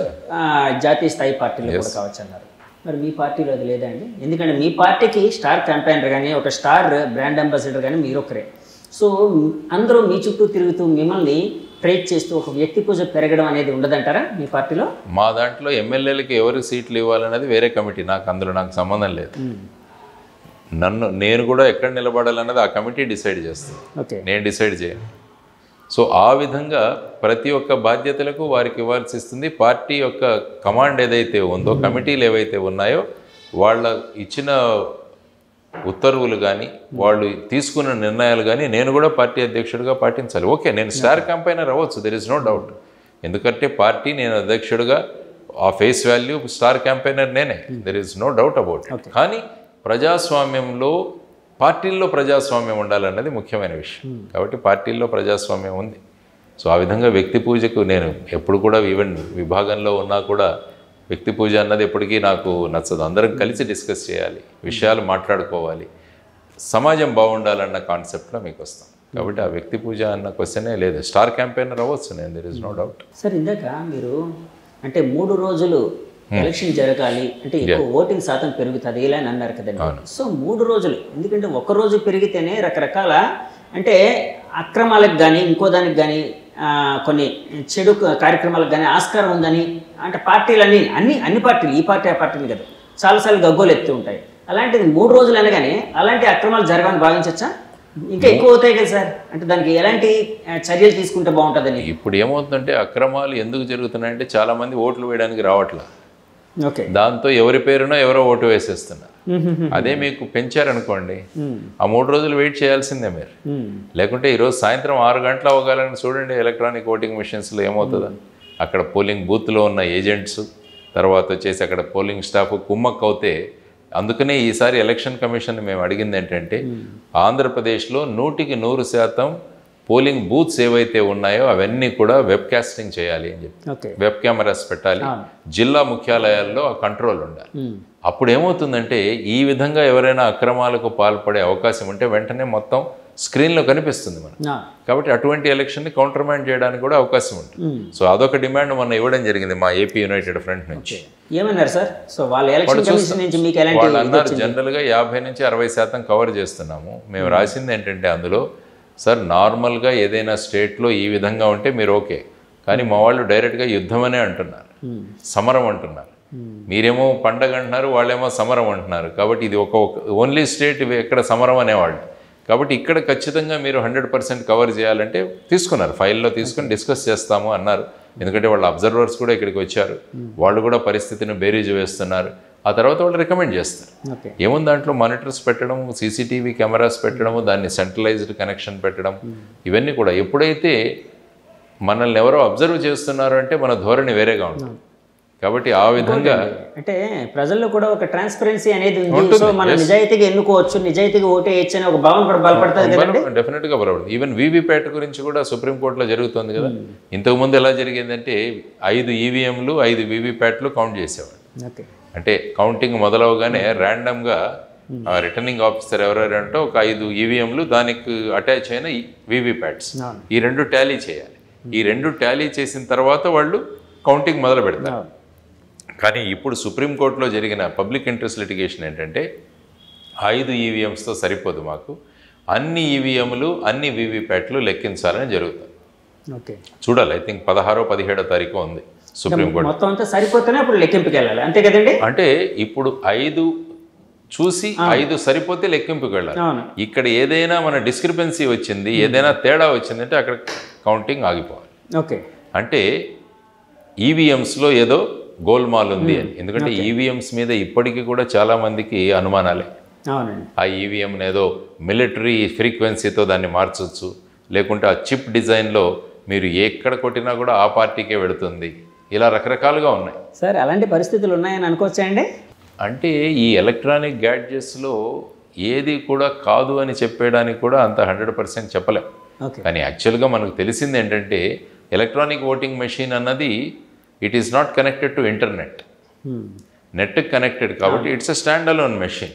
జాతీయ స్థాయి పార్టీల్లో కూడా కావచ్చు అన్నారు. మరి మీ పార్టీలో అది లేదా అండి? ఎందుకంటే మీ పార్టీకి స్టార్ క్యాంపెయినర్ కానీ, ఒక స్టార్ బ్రాండ్ అంబాసిడర్ కానీ మీరు ఒకరే. సో అందరూ మీ చుట్టూ తిరుగుతూ మిమ్మల్ని ట్రేట్ చేస్తూ ఒక వ్యక్తి పూజ పెరగడం అనేది ఉండదంటారా మీ పార్టీలో? మా దాంట్లో ఎమ్మెల్యేలకి ఎవరికి సీట్లు ఇవ్వాలనేది వేరే కమిటీ, అందులో నాకు సంబంధం లేదు. నేను కూడా ఎక్కడ నిలబడాలన్నది ఆ కమిటీ డిసైడ్ చేస్తుంది, నేను డిసైడ్ చేయను. సో ఆ విధంగా ప్రతి ఒక్క బాధ్యతలకు వారికి ఇవ్వాల్సి ఇస్తుంది. పార్టీ యొక్క కమాండ్ ఏదైతే ఉందో, కమిటీలు ఏవైతే ఉన్నాయో, వాళ్ళ ఇచ్చిన ఉత్తర్వులు కానీ, వాళ్ళు తీసుకున్న నిర్ణయాలు కానీ నేను కూడా పార్టీ అధ్యక్షుడిగా పాటించాలి. ఓకే, నేను స్టార్ క్యాంపెయినర్ అవ్వచ్చు, దెర్ ఇస్ నో డౌట్. ఎందుకంటే పార్టీ, నేను అధ్యక్షుడిగా ఆ ఫేస్ వాల్యూ స్టార్ క్యాంపెయినర్ నేనే, there is no doubt about it. కానీ ప్రజాస్వామ్యంలో, పార్టీల్లో ప్రజాస్వామ్యం ఉండాలన్నది ముఖ్యమైన విషయం. కాబట్టి పార్టీల్లో ప్రజాస్వామ్యం ఉంది. సో ఆ విధంగా వ్యక్తి పూజకు నేను ఎప్పుడు కూడా, ఈవెన్ విభాగంలో ఉన్నా కూడా వ్యక్తి పూజ అన్నది ఎప్పటికీ నాకు నచ్చదు. అందరం కలిసి డిస్కస్ చేయాలి, విషయాలు మాట్లాడుకోవాలి, సమాజం బాగుండాలన్న కాన్సెప్ట్లో మీకు వస్తాం. కాబట్టి ఆ వ్యక్తి పూజ అన్న క్వశ్చనే లేదు. స్టార్ క్యాంపెయినర్ అవ్వచ్చు నేను, there is no doubt. Sir, ఇందాక మీరు అంటే 3 రోజులు ఎలక్షన్ జరగాలి అంటే ఎక్కువ ఓటింగ్ శాతం పెరుగుతుంది ఇలా అని అన్నారు కదండి. సో 3 రోజులు, ఎందుకంటే 1 రోజు పెరిగితేనే రకరకాల అంటే అక్రమాలకు కానీ, ఇంకో దానికి కానీ, కొన్ని చెడు కార్యక్రమాలకు కానీ ఆస్కారం ఉందని అంటే పార్టీలన్నీ అన్ని పార్టీలు, ఈ పార్టీ ఆ పార్టీలు కదా, చాలాసార్లు గగ్గోలు ఎత్తి ఉంటాయి. అలాంటిది 3 రోజులు అనగానే అలాంటి అక్రమాలు జరగాలని భావించవచ్చా? ఇంకా ఎక్కువ అవుతాయి కదా సార్, అంటే దానికి ఎలాంటి చర్యలు తీసుకుంటే బాగుంటుందని? ఇప్పుడు ఏమవుతుందంటే, అక్రమాలు ఎందుకు జరుగుతున్నాయంటే చాలామంది ఓట్లు వేయడానికి రావట్లా. దాంతో ఎవరి పేరునో ఎవరో ఓటు వేసేస్తున్నారు. అదే మీకు పెంచారనుకోండి, ఆ 3 రోజులు వెయిట్ చేయాల్సిందే మీరు. లేకుంటే ఈరోజు సాయంత్రం 6 గంటలు అవ్వగాలని చూడండి ఎలక్ట్రానిక్ ఓటింగ్ మిషన్స్లో ఏమవుతుందో. అక్కడ పోలింగ్ బూత్లో ఉన్న ఏజెంట్స్, తర్వాత వచ్చేసి అక్కడ పోలింగ్ స్టాఫ్ కుమ్మక్ అవుతే. అందుకనే ఈసారి ఎలక్షన్ కమిషన్ మేము అడిగింది ఏంటంటే, ఆంధ్రప్రదేశ్లో 100% పోలింగ్ బూత్స్ ఏవైతే ఉన్నాయో అవన్నీ కూడా వెబ్ కాస్టింగ్ చేయాలి అని చెప్పి, వెబ్ కెమెరాస్ పెట్టాలి, జిల్లా ముఖ్యాలయాల్లో ఆ కంట్రోల్ ఉండాలి. అప్పుడు ఏమవుతుందంటే, ఈ విధంగా ఎవరైనా అక్రమాలకు పాల్పడే అవకాశం ఉంటే వెంటనే మొత్తం స్క్రీన్లో కనిపిస్తుంది మనకు. కాబట్టి అటువంటి ఎలక్షన్ని కౌంటర్మైండ్ చేయడానికి కూడా అవకాశం ఉంటుంది. సో అదొక డిమాండ్ మొన్న ఇవ్వడం జరిగింది మా ఏపీ యునైటెడ్ ఫ్రంట్ నుంచి. ఏమన్నారు సార్? సో వాళ్ళు అన్నారు, జనరల్గా 50 నుంచి 60% కవర్ చేస్తున్నాము. మేము రాసింది ఏంటంటే అందులో, సార్ నార్మల్గా ఏదైనా స్టేట్లో ఈ విధంగా ఉంటే మీరు ఓకే, కానీ మా వాళ్ళు డైరెక్ట్గా యుద్ధం అనే అంటున్నారు, సమరం అంటున్నారు. మీరేమో పండగ అంటున్నారు, వాళ్ళేమో సమరం అంటున్నారు. కాబట్టి ఇది ఓన్లీ స్టేట్ ఎక్కడ సమరం అనేవాళ్ళు. కాబట్టి ఇక్కడ ఖచ్చితంగా మీరు 100% కవర్ చేయాలంటే తీసుకున్నారు, ఫైల్లో తీసుకుని డిస్కస్ చేస్తాము అన్నారు. ఎందుకంటే వాళ్ళ అబ్జర్వర్స్ కూడా ఇక్కడికి వచ్చారు, వాళ్ళు కూడా పరిస్థితిని బేరీజు వేస్తున్నారు. ఆ తర్వాత వాళ్ళు రికమెండ్ చేస్తారు. ఏముంది దాంట్లో, మానిటర్స్ పెట్టడం, సీసీటీవీ కెమెరాస్ పెట్టడము, దాన్ని సెంట్రలైజ్డ్ కనెక్షన్ పెట్టడం, ఇవన్నీ కూడా. ఎప్పుడైతే మనల్ని ఎవరో అబ్జర్వ్ చేస్తున్నారు అంటే మన ధోరణి వేరేగా ఉంటుంది. కాబట్టి ఆ విధంగా అంటే ప్రజల్లో కూడా ఒక ట్రాన్స్పరెన్సీ అనేది ఉంది. సో మనం నిజాయితీగా ఎన్నుకోవచ్చు, నిజాయితీగా ఓటేయచ్చు అనే ఒక భావన కూడా బలపడుతుంది కదండి. డెఫినెట్గా బలపడుతుంది. ఈవెన్ వీవీప్యాట్ గురించి కూడా సుప్రీంకోర్టులో జరుగుతుంది కదా. ఇంతకుముందు ఎలా జరిగిందంటే 5 ఈవీఎంలు 5 వీవీప్యాట్లు కౌంట్ చేసేవాడు. అంటే కౌంటింగ్ మొదలవగానే ర్యాండమ్గా రిటర్నింగ్ ఆఫీసర్ ఎవరంటే ఒక 5 ఈవీఎంలు, దానికి అటాచ్ అయిన వీవీప్యాట్స్, ఈ 2 టాలీ చేయాలి. ఈ 2 టాలీ చేసిన తర్వాత వాళ్ళు కౌంటింగ్ మొదలు పెడతారు. కానీ ఇప్పుడు సుప్రీంకోర్టులో జరిగిన పబ్లిక్ ఇంట్రెస్ట్ లిటిగేషన్ ఏంటంటే, 5 ఈవీఎంస్తో సరిపోదు, మాకు అన్ని ఈవీఎంలు అన్ని వీవీప్యాట్లు లెక్కించాలని జరుగుతుంది. చూడాలి, ఐ థింక్ 16వ 17వ తారీఖు ఉంది సుప్రీంకోర్టు. మొత్తం అంతా సరిపోతేనే అప్పుడు లెక్కింపుకి వెళ్ళాలి, అంతే కదండి. అంటే ఇప్పుడు 5 చూసి 5 సరిపోతే లెక్కింపుకి వెళ్ళాలి. ఇక్కడ ఏదైనా మన డిస్క్రిపెన్సీ వచ్చింది, ఏదైనా తేడా వచ్చిందంటే అక్కడ కౌంటింగ్ ఆగిపోవాలి. అంటే ఈవీఎంస్లో ఏదో గోల్మాల్ ఉంది అని. ఎందుకంటే ఈవీఎంస్ మీద ఇప్పటికీ కూడా చాలామందికి అనుమానాలే. ఆ ఈవీఎంని ఏదో మిలిటరీ ఫ్రీక్వెన్సీతో దాన్ని మార్చవచ్చు, లేకుంటే ఆ చిప్ డిజైన్లో మీరు ఎక్కడ కొట్టినా కూడా ఆ పార్టీకే వెళుతుంది, ఇలా రకరకాలుగా ఉన్నాయి. సార్ అలాంటి పరిస్థితులు ఉన్నాయని అనుకోవచ్చా అండి? అంటే ఈ ఎలక్ట్రానిక్ గ్యాడ్జెట్స్లో ఏది కూడా కాదు అని చెప్పేయడానికి కూడా అంత 100% చెప్పలేం. కానీ యాక్చువల్గా మనకు తెలిసింది ఏంటంటే, ఎలక్ట్రానిక్ ఓటింగ్ మెషిన్ అన్నది it is not connected to internet, నెట్కి కనెక్టెడ్ కాబట్టి it's a standalone machine.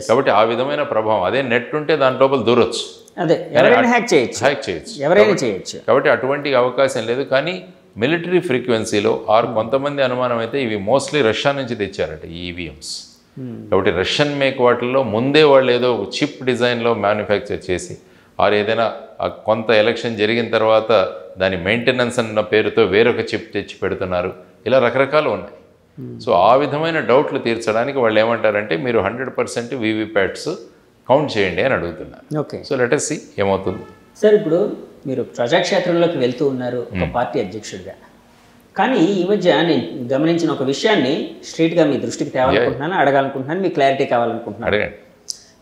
కాబట్టి ఆ విధమైన ప్రభావం, అదే నెట్ ఉంటే దాని లోపల దూరొచ్చు. అదే ఎవరైనా హ్యాక్ చేయొచ్చు, ఎవరైనా చేయొచ్చు. కాబట్టి అటువంటి అవకాశం లేదు. కానీ మిలిటరీ ఫ్రీక్వెన్సీలో ఆర్ కొంతమంది అనుమానం అయితే ఇవి మోస్ట్లీ రష్యా నుంచి తెచ్చారట ఈ ఈవీఎంస్. కాబట్టి రష్యన్ మేక్ వాటిల్లో ముందే వాళ్ళు ఏదో చిప్ డిజైన్లో మ్యానుఫ్యాక్చర్ చేసి ఆర్ ఏదైనా కొంత ఎలక్షన్ జరిగిన తర్వాత దాని మెయింటెనెన్స్ అన్న పేరుతో వేరొక చిప్ తెచ్చి పెడుతున్నారు. ఇలా రకరకాలు ఉన్నాయి. సో ఆ విధమైన డౌట్లు తీర్చడానికి వాళ్ళు ఏమంటారంటే మీరు 100% వీవీప్యాట్స్ కౌంట్ చేయండి అని అడుగుతున్నారు. Okay, so let us see ఏమవుతుంది. సార్ ఇప్పుడు మీరు ప్రజాక్షేత్రంలోకి వెళ్తూ ఉన్నారు ఒక పార్టీ అధ్యక్షుడిగా. కానీ ఈ మధ్య నేను గమనించిన ఒక విషయాన్ని స్ట్రైట్గా మీ దృష్టికి తేవాలనుకుంటున్నాను, అడగాలనుకుంటున్నాను, మీ క్లారిటీ కావాలనుకుంటున్నాను. అడగండి.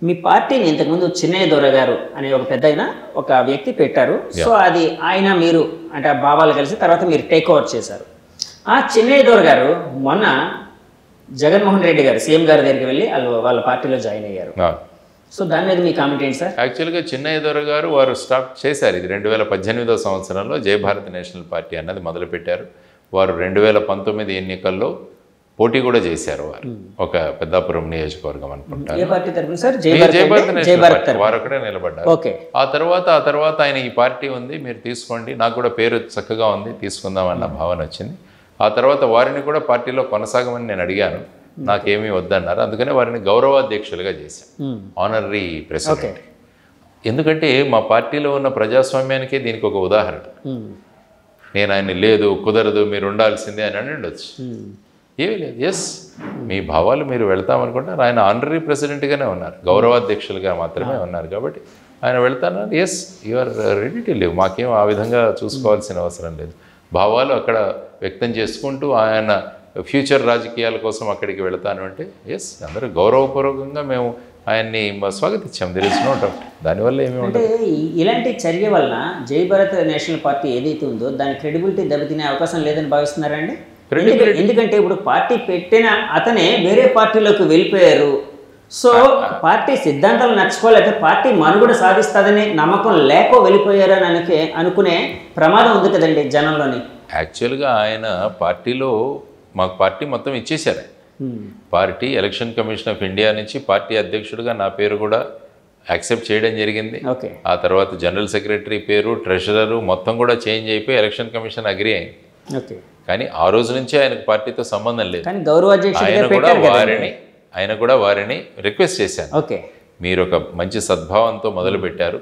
మీ పార్టీని ఇంతకుముందు చిన్నయ్య దొర గారు అనే ఒక పెద్ద ఒక వ్యక్తి పెట్టారు. సో అది ఆయన మీరు అంటే ఆ భావాలు కలిసి తర్వాత మీరు టేక్ ఓవర్ చేశారు. ఆ చిన్నయ్య దొర గారు మొన్న జగన్మోహన్ రెడ్డి గారు సీఎం గారి దగ్గరికి వెళ్ళి వాళ్ళ పార్టీలో జాయిన్ అయ్యారు. సో దాని మీద మీ కామెంట్ ఏంటి సార్? యాక్చువల్గా చిన్నయ్య దొర గారు వారు స్టార్ట్ చేశారు. ఇది 2018వ సంవత్సరంలో జై భారత్ నేషనల్ పార్టీ అన్నది మొదలుపెట్టారు. వారు 2019 ఎన్నికల్లో పోటీ కూడా చేశారు. వారు ఒక పెద్దాపురం నియోజకవర్గం అనుకుంటారు. ఏ పార్టీ తరపున సార్? జై భారత్ నేషనల్ పార్టీ. వారు అక్కడే నిలబడ్డారు. ఓకే. ఆ తర్వాత ఆయన ఈ పార్టీ ఉంది మీరు తీసుకోండి, నాకు కూడా పేరు చక్కగా ఉంది తీసుకుందాం అన్న భావన వచ్చింది. ఆ తర్వాత వారిని కూడా పార్టీలో కొనసాగమని నేను అడిగాను, నాకేమీ వద్దన్నారు. అందుకనే వారిని గౌరవాధ్యక్షులుగా చేశాను, ఆనరీ ప్రెసిడెంట్. ఎందుకంటే మా పార్టీలో ఉన్న ప్రజాస్వామ్యానికే దీనికి ఒక ఉదాహరణ. నేను ఆయన్ని లేదు కుదరదు మీరు ఉండాల్సిందే అని ఉండొచ్చు, ఏమీ లేదు. ఎస్ మీ భావాలు మీరు వెళ్తామనుకుంటారు. ఆయన ఆనరీ ప్రెసిడెంట్గానే ఉన్నారు, గౌరవాధ్యక్షులుగా మాత్రమే ఉన్నారు. కాబట్టి ఆయన వెళ్తానన్నారు. Yes you are ready to leave, మాకేం ఆ విధంగా చూసుకోవాల్సిన అవసరం లేదు. భావాలు అక్కడ వ్యక్తం చేసుకుంటూ ఆయన ఫ్యూచర్ రాజకీయాల కోసం అక్కడికి వెళతాను అంటే ఎస్ అందరూ గౌరవపూర్వకంగా మేము ఆయన్ని స్వాగతించాం. There is no doubt. దానివల్ల ఏమి అంటే ఇలాంటి చర్య వలన జై భారత్ నేషనల్ పార్టీ ఏదైతే ఉందో దాని క్రెడిబిలిటీ దెబ్బతినే అవకాశం లేదని భావిస్తున్నారండి? ఎందుకంటే ఇప్పుడు పార్టీ పెట్టిన అతనే వేరే పార్టీలోకి వెళ్ళిపోయారు. సో పార్టీ సిద్ధాంతాలు నచ్చుకోలేక పార్టీ మనుగడ సాధిస్తుందనే నమ్మకం లేక వెళ్ళిపోయారు అని అనుకునే ప్రమాదం ఉంది కదండి జనంలోని. యాక్చువల్గా ఆయన పార్టీలో మాకు పార్టీ మొత్తం ఇచ్చేశారు. Party election commission of India నుంచి పార్టీ అధ్యక్షుడిగా నా పేరు కూడా యాక్సెప్ట్ చేయడం జరిగింది. ఆ తర్వాత జనరల్ సెక్రటరీ పేరు, ట్రెషరరు మొత్తం కూడా చేంజ్ అయిపోయి ఎలక్షన్ కమిషన్ అగ్రీ అయింది. కానీ ఆ రోజు నుంచి ఆయనకు పార్టీతో సంబంధం లేదు. ఆయన కూడా వారిని రిక్వెస్ట్ చేశాను, మీరు ఒక మంచి సద్భావంతో మొదలుపెట్టారు,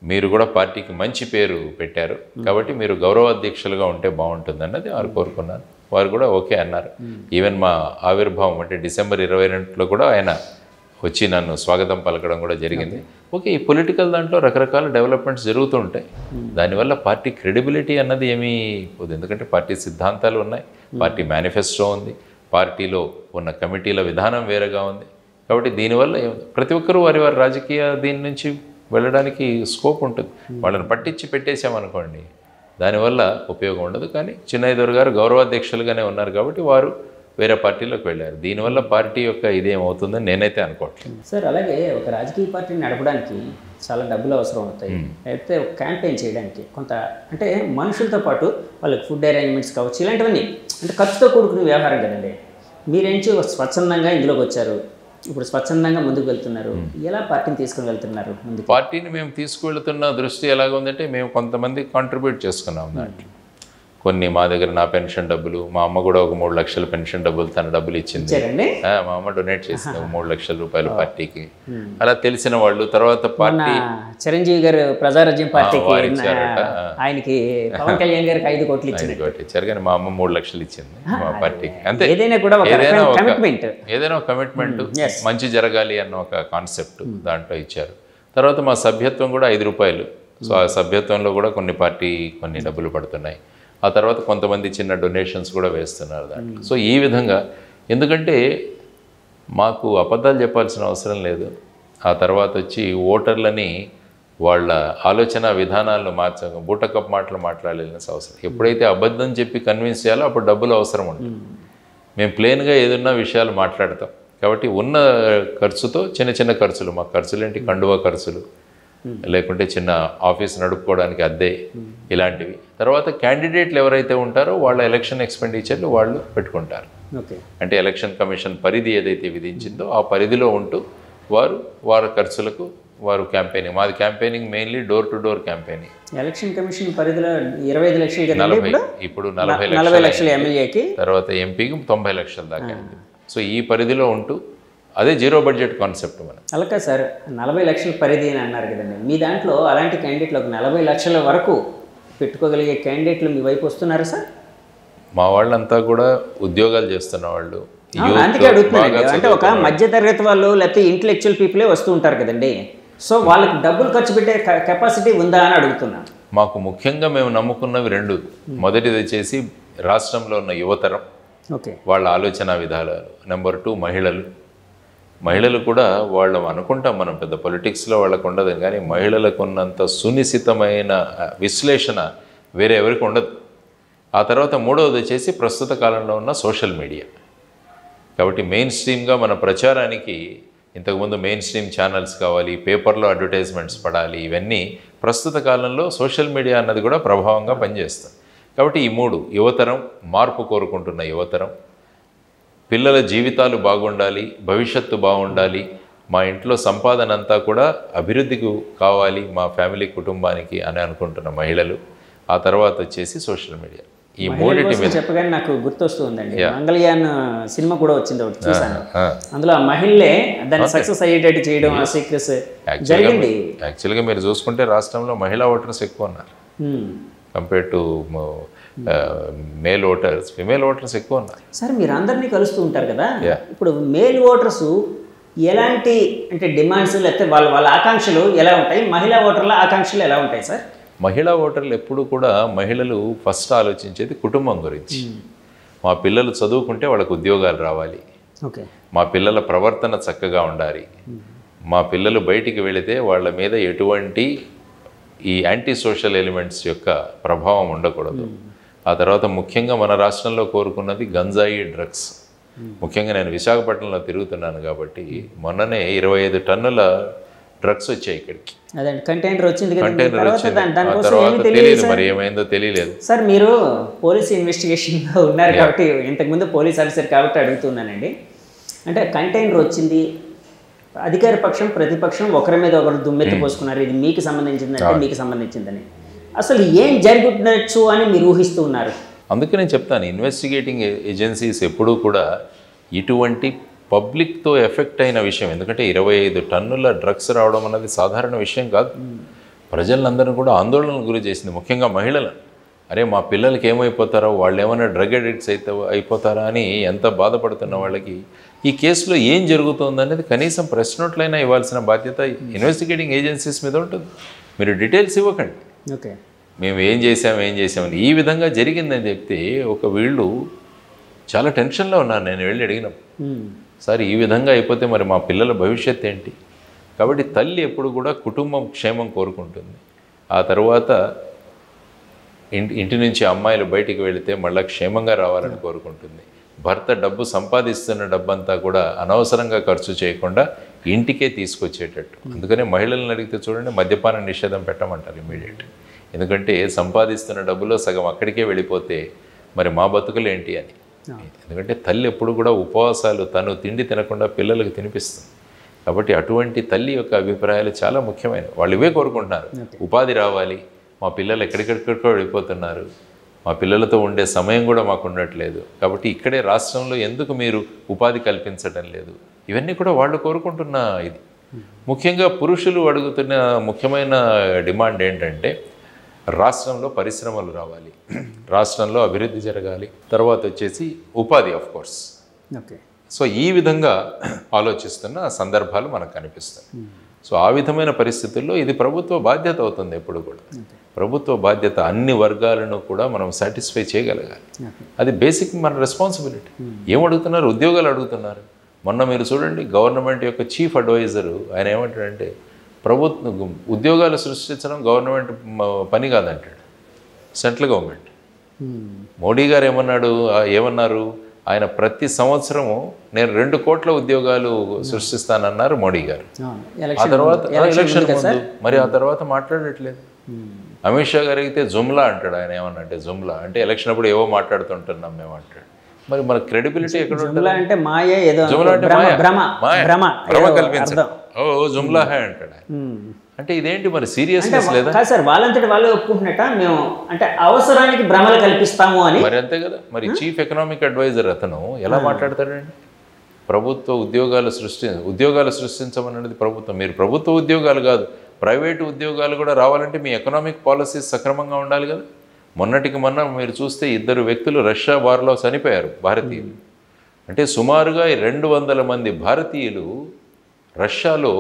మీరు కూడా పార్టీకి మంచి పేరు పెట్టారు, కాబట్టి మీరు గౌరవాధ్యక్షులుగా ఉంటే బాగుంటుంది అన్నది వారు కోరుకున్నారు. వారు కూడా ఓకే అన్నారు. ఈవెన్ మా ఆవిర్భావం అంటే December 22 కూడా ఆయన వచ్చి నన్ను స్వాగతం పలకడం కూడా జరిగింది. ఓకే, ఈ పొలిటికల్ దాంట్లో రకరకాల డెవలప్మెంట్స్ జరుగుతూ ఉంటాయి. దానివల్ల పార్టీ క్రెడిబిలిటీ అన్నది ఏమీ పోదు. ఎందుకంటే పార్టీ సిద్ధాంతాలు ఉన్నాయి, పార్టీ మేనిఫెస్టో ఉంది, పార్టీలో ఉన్న కమిటీల విధానం వేరేగా ఉంది. కాబట్టి దీనివల్ల ప్రతి ఒక్కరూ వారి వారి రాజకీయ దీని నుంచి వెళ్ళడానికి స్కోప్ ఉంటుంది. వాళ్ళని పట్టించి పెట్టేసామనుకోండి దానివల్ల ఉపయోగం ఉండదు. కానీ చిన్నయ్య దొర గారు గౌరవాధ్యక్షులుగానే ఉన్నారు కాబట్టి వారు వేరే పార్టీలోకి వెళ్ళారు. దీనివల్ల పార్టీ యొక్క ఇదేమవుతుందని నేనైతే అనుకోవట్లేదు సార్. అలాగే ఒక రాజకీయ పార్టీని నడపడానికి చాలా డబ్బులు అవసరం అవుతాయి. అయితే ఒక క్యాంపెయిన్ చేయడానికి కొంత అంటే మనుషులతో పాటు వాళ్ళకి ఫుడ్ అరేంజ్మెంట్స్ కావచ్చు, ఇలాంటివన్నీ అంటే ఖర్చుతో కూడుకునే వ్యవహారం కదండి. మీరేంచి స్వచ్ఛందంగా ఇందులోకి వచ్చారు, ఇప్పుడు స్వచ్ఛందంగా ముందుకు వెళ్తున్నారు. ఎలా పార్టీని తీసుకుని వెళ్తున్నారు ముందుకు? పార్టీని మేము తీసుకువెళ్తున్న దృష్టి ఎలాగ ఉందంటే మేము కొంతమంది కాంట్రిబ్యూట్ చేసుకున్నాం దాంట్లో. కొన్ని మా దగ్గర నా పెన్షన్ డబ్బులు, మా అమ్మ కూడా ఒక 3 లక్షల పెన్షన్ డబ్బులు తన డబ్బులు ఇచ్చింది. మా అమ్మ డొనేట్ చేసింది 3 లక్షల రూపాయలు పార్టీకి. అలా తెలిసిన వాళ్ళు తర్వాత పార్టీ చిరంజీవి గారు ప్రజారాజ్యం పార్టీకి ఆయనకి పవన్ కళ్యాణ్ గారికి 5 కోట్లు ఇచ్చారు. కానీ మా అమ్మ 3 లక్షలు ఇచ్చింది మా పార్టీకి. అంతే, ఏదైనా ఒక కమిట్మెంట్ మంచి జరగాలి అన్న ఒక కాన్సెప్ట్ దాంట్లో ఇచ్చారు. తర్వాత మా సభ్యత్వం కూడా 5 రూపాయలు. సో ఆ సభ్యత్వంలో కూడా కొన్ని డబ్బులు పడుతున్నాయి. ఆ తర్వాత కొంతమంది చిన్న డొనేషన్స్ కూడా వేస్తున్నారు దాంట్లో. సో ఈ విధంగా, ఎందుకంటే మాకు అబద్ధాలు చెప్పాల్సిన అవసరం లేదు. ఆ తర్వాత వచ్చి ఓటర్లని వాళ్ళ ఆలోచన విధానాలను బూటకప్ మాటలు మాట్లాడాల్సిన అవసరం. ఎప్పుడైతే అబద్ధం చెప్పి కన్విన్స్ చేయాలో అప్పుడు డబ్బులు అవసరం ఉంటుంది. మేము ప్లెయిన్గా ఏదన్నా విషయాలు మాట్లాడతాం. కాబట్టి ఉన్న ఖర్చుతో చిన్న చిన్న ఖర్చులు, మా ఖర్చులు ఏంటి, కండువా ఖర్చులు, లేకుంటే చిన్న ఆఫీస్ నడుపుకోవడానికి అద్దె, ఇలాంటివి. తర్వాత క్యాండిడేట్లు ఎవరైతే ఉంటారో వాళ్ళ ఎలక్షన్ ఎక్స్పెండిచర్లు వాళ్ళు పెట్టుకుంటారు. అంటే ఎలక్షన్ కమిషన్ పరిధి ఏదైతే విధించిందో ఆ పరిధిలో ఉంటూ వారి ఖర్చులకు వారు క్యాంపెయినింగ్, మాది campaigning mainly door to door campaigning. Election commission పరిధిలో 25 లక్షలు కదండి, ఇప్పుడు 40 లక్షలు ఎమ్మెల్యేకి, తర్వాత ఎంపీకి 90 లక్షల దాకా అయింది. సో ఈ పరిధిలో ఉంటూ అదే జీరో బడ్జెట్ కాన్సెప్ట్ మనం. అలాగే సార్ 40 లక్షల పరిధి అని అన్నారు కదండి, మీ దాంట్లో అలాంటి క్యాండిడేట్లు ఒక 40 లక్షల వరకు పెట్టుకోగలిగే క్యాండిడేట్లు మీ వైపు వస్తున్నారా సార్? మా వాళ్ళంతా కూడా ఉద్యోగాలు చేస్తున్న వాళ్ళు, అందుకే అడుగుతున్నాను. అంటే ఒక మధ్యతరగతి వాళ్ళు లేకపోతే ఇంటలెక్చువల్ పీపులే వస్తూ ఉంటారు కదండి, సో వాళ్ళకి డబ్బులు ఖర్చు పెట్టే కెపాసిటీ ఉందా అని అడుగుతున్నాను. మాకు ముఖ్యంగా మేము నమ్ముకున్నవి రెండు. మొదటిది వచ్చేసి రాష్ట్రంలో ఉన్న యువతరం, ఓకే, వాళ్ళ ఆలోచన విధానాలు. నెంబర్ 2 మహిళలు కూడా వాళ్ళు అనుకుంటాం మనం పెద్ద పొలిటిక్స్లో వాళ్ళకు ఉండదు, కానీ మహిళలకు ఉన్నంత సునిశ్చితమైన విశ్లేషణ వేరే ఎవరికి ఉండదు. ఆ తర్వాత మూడవది వచ్చేసి ప్రస్తుత కాలంలో ఉన్న సోషల్ మీడియా. కాబట్టి మెయిన్ స్ట్రీమ్గా మన ప్రచారానికి ఇంతకుముందు మెయిన్ స్ట్రీమ్ ఛానల్స్ కావాలి, పేపర్లో అడ్వర్టైజ్మెంట్స్ పడాలి, ఇవన్నీ ప్రస్తుత కాలంలో సోషల్ మీడియా అన్నది కూడా ప్రభావంగా పనిచేస్తుంది. కాబట్టి ఈ మూడు, యువతరం, మార్పు కోరుకుంటున్న యువతరం, పిల్లల జీవితాలు బాగుండాలి, భవిష్యత్తు బాగుండాలి, మా ఇంట్లో సంపాదన అంతా కూడా అభివృద్ధికి కావాలి మా ఫ్యామిలీ కుటుంబానికి అని అనుకుంటున్న మహిళలు, ఆ తర్వాత వచ్చేసి సోషల్ మీడియా. ఈ మూడింటి మీద చెప్పగానే నాకు గుర్తొస్తూ ఉందండి, మంగళయాన్ సినిమా కూడా వచ్చింది, ఒకటి చూసాను. అందులో ఆ మహిళలే దాన్ని సక్సెస్ అయ్యేటట్టు చేయడం, ఆ సీక్రెట్స్ జరిగింది. యాక్చువల్గా మీరు చూసుకుంటే రాష్ట్రంలో మహిళా ఓటర్స్ ఎక్కువ ఉన్నారు compare to male voters. Female voters ఎక్కువ ఉన్నారు. సార్ మీరు అందరినీ కలుస్తూ ఉంటారు కదా, ఇప్పుడు మేల్ ఓటర్స్ ఎలాంటి అంటే డిమాండ్స్ లేకపోతే వాళ్ళ ఆకాంక్షలు ఎలా ఉంటాయి, మహిళా ఓటర్ల ఆకాంక్షలు ఎలా ఉంటాయి సార్? మహిళా ఓటర్లు ఎప్పుడు కూడా మహిళలు ఫస్ట్ ఆలోచించేది కుటుంబం గురించి. మా పిల్లలు చదువుకుంటే వాళ్ళకు ఉద్యోగాలు రావాలి, ఓకే, మా పిల్లల ప్రవర్తన చక్కగా ఉండాలి, మా పిల్లలు బయటికి వెళితే వాళ్ళ మీద ఎటువంటి ఈ యాంటీ సోషల్ ఎలిమెంట్స్ యొక్క ప్రభావం ఉండకూడదు. ఆ తర్వాత ముఖ్యంగా మన రాష్ట్రంలో కోరుకున్నది గంజాయి, డ్రగ్స్. ముఖ్యంగా నేను విశాఖపట్నంలో తిరుగుతున్నాను కాబట్టి మొన్ననే 25 టన్నుల డ్రగ్స్ వచ్చాయి ఇక్కడికి. అదండి కంటైనర్ వచ్చింది కదా, కంటైనర్ వచ్చింది. ఆ తర్వాత తెలియదు మరి ఏమైందో తెలియలేదు సార్. మీరు పోలీస్ ఇన్వెస్టిగేషన్లో ఉన్నారు కాబట్టి, ఇంతకుముందు పోలీస్ ఆఫీసర్ కాబట్టి అడుగుతున్నానండి. అంటే కంటైనర్ వచ్చింది, అధికార పక్షం ప్రతిపక్షం ఒకరి మీద ఒకరు దుమ్మెత్తి పోసుకున్నారు, ఇది మీకు సంబంధించిందంటే మీకు సంబంధించిందని. అసలు ఏం జరుగుతుండొచ్చు అని మీరు ఊహిస్తూ ఉన్నారు? అందుకే నేను చెప్తాను, ఇన్వెస్టిగేటింగ్ ఏజెన్సీస్ ఎప్పుడూ కూడా ఇటువంటి పబ్లిక్తో ఎఫెక్ట్ అయిన విషయం, ఎందుకంటే 25 టన్నుల డ్రగ్స్ రావడం అన్నది సాధారణ విషయం కాదు. ప్రజలందరూ కూడా ఆందోళనకు గురి చేసింది, ముఖ్యంగా మహిళలను. అరే మా పిల్లలకి ఏమైపోతారో, వాళ్ళు ఏమైనా డ్రగ్ అడిక్ట్స్ అయిపోతారా అని ఎంత బాధపడుతున్న వాళ్ళకి ఈ కేసులో ఏం జరుగుతుందనేది కనీసం ప్రెస్ నోట్లైనా ఇవ్వాల్సిన బాధ్యత ఇన్వెస్టిగేటింగ్ ఏజెన్సీస్ మీద ఉంటుంది. మీరు డీటెయిల్స్ ఇవ్వకండి, ఓకే మేము ఏం చేసామని ఈ విధంగా జరిగిందని చెప్తే ఒక వీళ్ళు చాలా టెన్షన్లో ఉన్నారు. నేను వెళ్ళి అడిగినాం, సార్ ఈ విధంగా అయిపోతే మరి మా పిల్లల భవిష్యత్తు ఏంటి? కాబట్టి తల్లి ఎప్పుడు కూడా కుటుంబం క్షేమం కోరుకుంటుంది. ఆ తర్వాత ఇంటి నుంచి అమ్మాయిలు బయటికి వెళితే మళ్ళీ క్షేమంగా రావాలని కోరుకుంటుంది. భర్త డబ్బు సంపాదిస్తున్న డబ్బంతా కూడా అనవసరంగా ఖర్చు చేయకుండా ఇంటికే తీసుకొచ్చేటట్టు. అందుకనే మహిళలను అడిగితే చూడండి, మద్యపాన నిషేధం పెట్టమంటారు ఇమీడియట్. ఎందుకంటే సంపాదిస్తున్న డబ్బులో సగం అక్కడికే వెళ్ళిపోతే మరి మా బతుకులు ఏంటి అని. ఎందుకంటే తల్లి ఎప్పుడు కూడా ఉపవాసాలు, తను తిండి తినకుండా పిల్లలకు తినిపిస్తుంది. కాబట్టి అటువంటి తల్లి యొక్క అభిప్రాయాలు చాలా ముఖ్యమైనవి. వాళ్ళు ఇవే కోరుకుంటున్నారు, ఉపాధి రావాలి, మా పిల్లలు ఎక్కడికెక్కడికో వెళ్ళిపోతున్నారు, మా పిల్లలతో ఉండే సమయం కూడా మాకు ఉండట్లేదు, కాబట్టి ఇక్కడే రాష్ట్రంలో ఎందుకు మీరు ఉపాధి కల్పించడం లేదు, ఇవన్నీ కూడా వాళ్ళు కోరుకుంటున్న ఇది. ముఖ్యంగా పురుషులు అడుగుతున్న ముఖ్యమైన డిమాండ్ ఏంటంటే రాష్ట్రంలో పరిశ్రమలు రావాలి, రాష్ట్రంలో అభివృద్ధి జరగాలి, తర్వాత వచ్చేసి ఉపాధి ఆఫ్ కోర్స్. ఓకే, సో ఈ విధంగా ఆలోచిస్తున్న సందర్భాలు మనకు కనిపిస్తాయి. సో ఆ విధమైన పరిస్థితుల్లో ఇది ప్రభుత్వ బాధ్యత అవుతుంది. ఎప్పుడు కూడా ప్రభుత్వ బాధ్యత అన్ని వర్గాలను కూడా మనం సాటిస్ఫై చేయగలగాలి. అది బేసిక్ మన రెస్పాన్సిబిలిటీ. ఏమడుగుతున్నారు? ఉద్యోగాలు అడుగుతున్నారు. మొన్న మీరు చూడండి, గవర్నమెంట్ యొక్క చీఫ్ అడ్వైజరు ఆయన ఏమంటాడంటే ప్రభుత్వం ఉద్యోగాలు సృష్టించడం గవర్నమెంట్ పని కాదంటాడు, సెంట్రల్ గవర్నమెంట్. మోడీ గారు ఏమన్నారు? ఆయన ప్రతి సంవత్సరము నేను 2 కోట్ల ఉద్యోగాలు సృష్టిస్తానన్నారు మోడీ గారు. ఆ తర్వాత ఎలక్షన్ ముందు మరి ఆ తర్వాత మాట్లాడట్లేదు. అమిత్ షా గారు అయితే జుమ్లా అంటాడు. ఆయన ఏమన్నంటే జుమ్లా అంటే ఎలక్షన్ అప్పుడు ఏవో మాట్లాడుతుంటున్నాం మేము అంటాడు. మరి మన క్రెడిబిలిటీ ఎక్కడ ఉంటుంది? అంటే మాయ, ఏదో జుమ్లా అంటే భ్రమ భ్రమ కల్పించడం. ఓ జుమ్లా హై అంటాడు ఆయన. అంటే ఇదేంటి మరి సీరియస్నెస్ లేదా? కాదు సార్, వాళ్ళంతటి వాళ్ళు ఒప్పుకుంటున్నట్ట మేము అంటే అవసరానికి భ్రమలు కల్పిస్తాము అని. మరి అంతే కదా. మరి చీఫ్ ఎకనామిక్ అడ్వైజర్ అతను ఎలా మాట్లాడతాడండి? ప్రభుత్వ ఉద్యోగాలు సృష్టించమన్నది ప్రభుత్వం. మీరు ప్రభుత్వ ఉద్యోగాలు కాదు, ప్రైవేటు ఉద్యోగాలు కూడా రావాలంటే మీ ఎకనామిక్ పాలసీస్ సక్రమంగా ఉండాలి కదా. మొన్నటికి మొన్న మీరు చూస్తే 2 వ్యక్తులు రష్యా వార్లో చనిపోయారు, భారతీయులు. అంటే సుమారుగా 200 మంది భారతీయులు రష్యాలో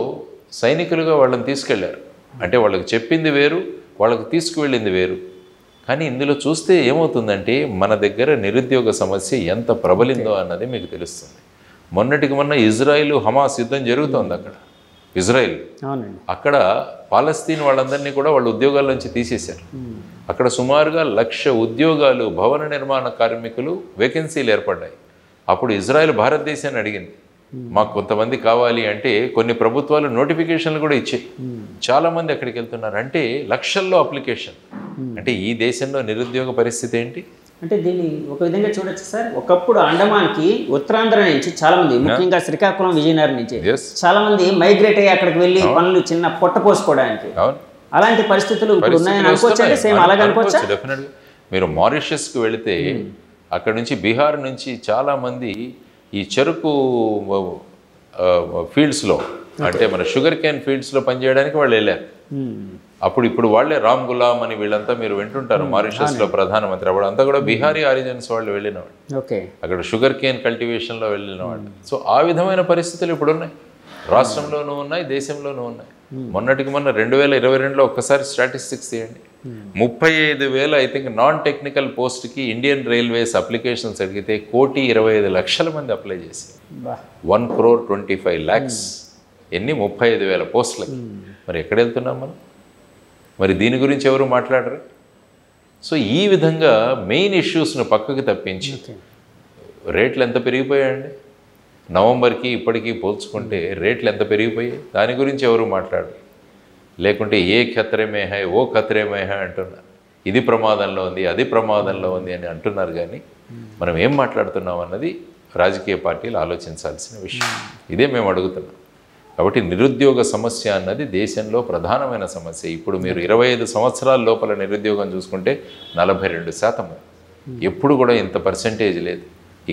సైనికులుగా వాళ్ళని తీసుకెళ్లారు. అంటే వాళ్ళకి చెప్పింది వేరు, వాళ్ళకి తీసుకువెళ్ళింది వేరు. కానీ ఇందులో చూస్తే ఏమవుతుందంటే మన దగ్గర నిరుద్యోగ సమస్య ఎంత ప్రబలిందో అన్నది మీకు తెలుస్తుంది. మొన్నటికి మొన్న ఇజ్రాయిల్ హమాస్ యుద్ధం జరుగుతోంది అక్కడ. ఇజ్రాయిల్ అక్కడ పాలస్తీన్ వాళ్ళందరినీ కూడా వాళ్ళ ఉద్యోగాల నుంచి తీసేశారు. అక్కడ సుమారుగా 1,00,000 ఉద్యోగాలు, భవన నిర్మాణ కార్మికులు వేకెన్సీలు ఏర్పడ్డాయి. అప్పుడు ఇజ్రాయెల్ భారతదేశాన్ని అడిగింది, మాకు కొంతమంది కావాలి అంటే కొన్ని ప్రభుత్వాలు నోటిఫికేషన్లు కూడా ఇచ్చాయి. చాలామంది అక్కడికి వెళ్తున్నారు. అంటే లక్షల్లో అప్లికేషన్. అంటే ఈ దేశంలో నిరుద్యోగ పరిస్థితి ఏంటి అంటే దీన్ని ఒక విధంగా చూడొచ్చు సార్. ఒకప్పుడు అండమాన్కి ఉత్తరాంధ్ర నుంచి చాలా మంది, ముఖ్యంగా శ్రీకాకుళం, విజయనగరం నుంచి చాలా మంది మైగ్రేట్ అయ్యి అక్కడికి వెళ్ళి పనులు చిన్న పొట్ట పోసుకోవడానికి. అలాంటి పరిస్థితులు ఇప్పుడు ఉన్నాయని అనుకోవచ్చా? సేమ్ అలాగే అనుకోవచ్చా? డెఫినెట్గా. మీరు మారిషస్కి వెళితే అక్కడ నుంచి బీహార్ నుంచి చాలామంది ఈ చెరుకు ఫీల్డ్స్లో, అంటే మన షుగర్ కేన్ ఫీల్డ్స్లో పనిచేయడానికి వాళ్ళు వెళ్ళారు. ఇప్పుడు వాళ్ళే రామ్ గులాం అని వీళ్ళంతా మీరు వింటుంటారు. మారిషస్లో ప్రధానమంత్రి అప్పుడు అంతా కూడా బీహారీ ఆరిజిన్స్ వాళ్ళు వెళ్ళినవాళ్ళు, అక్కడ షుగర్ కేన్ కల్టివేషన్లో వెళ్ళిన వాళ్ళు. సో ఆ విధమైన పరిస్థితులు ఇప్పుడు ఉన్నాయి, రాష్ట్రంలోనూ ఉన్నాయి, దేశంలోనూ ఉన్నాయి. మొన్నటికి మొన్న 2022లో ఒక్కసారి స్టాటిస్టిక్స్ తీయండి. 35,000 ఐ థింక్ నాన్ టెక్నికల్ పోస్ట్కి ఇండియన్ రైల్వేస్ అప్లికేషన్స్ అడిగితే 1,25,00,000 మంది అప్లై చేశారు. 1,25,00,000 ఎన్ని 35,000 పోస్టులకి. మరి ఎక్కడ వెళ్తున్నాం మనం? మరి దీని గురించి ఎవరు మాట్లాడరు. సో ఈ విధంగా మెయిన్ ఇష్యూస్ను పక్కకు తప్పించి రేట్లు ఎంత పెరిగిపోయాయండి. నవంబర్కి ఇప్పటికీ పోల్చుకుంటే రేట్లు ఎంత పెరిగిపోయాయి, దాని గురించి ఎవరు మాట్లాడరు. లేకుంటే ఏ ఖతరే మే హై ఓ ఖతరే మే హై అంటున్నారు. ఇది ప్రమాదంలో ఉంది, అది ప్రమాదంలో ఉంది అని అంటున్నారు. కానీ మనం ఏం మాట్లాడుతున్నాం అన్నది రాజకీయ పార్టీలు ఆలోచించాల్సిన విషయం. ఇదే మేము అడుగుతున్నాం. కాబట్టి నిరుద్యోగ సమస్య అన్నది దేశంలో ప్రధానమైన సమస్య. ఇప్పుడు మీరు 25 సంవత్సరాల లోపల నిరుద్యోగం చూసుకుంటే 42%. ఎప్పుడు కూడా ఇంత పర్సెంటేజ్ లేదు.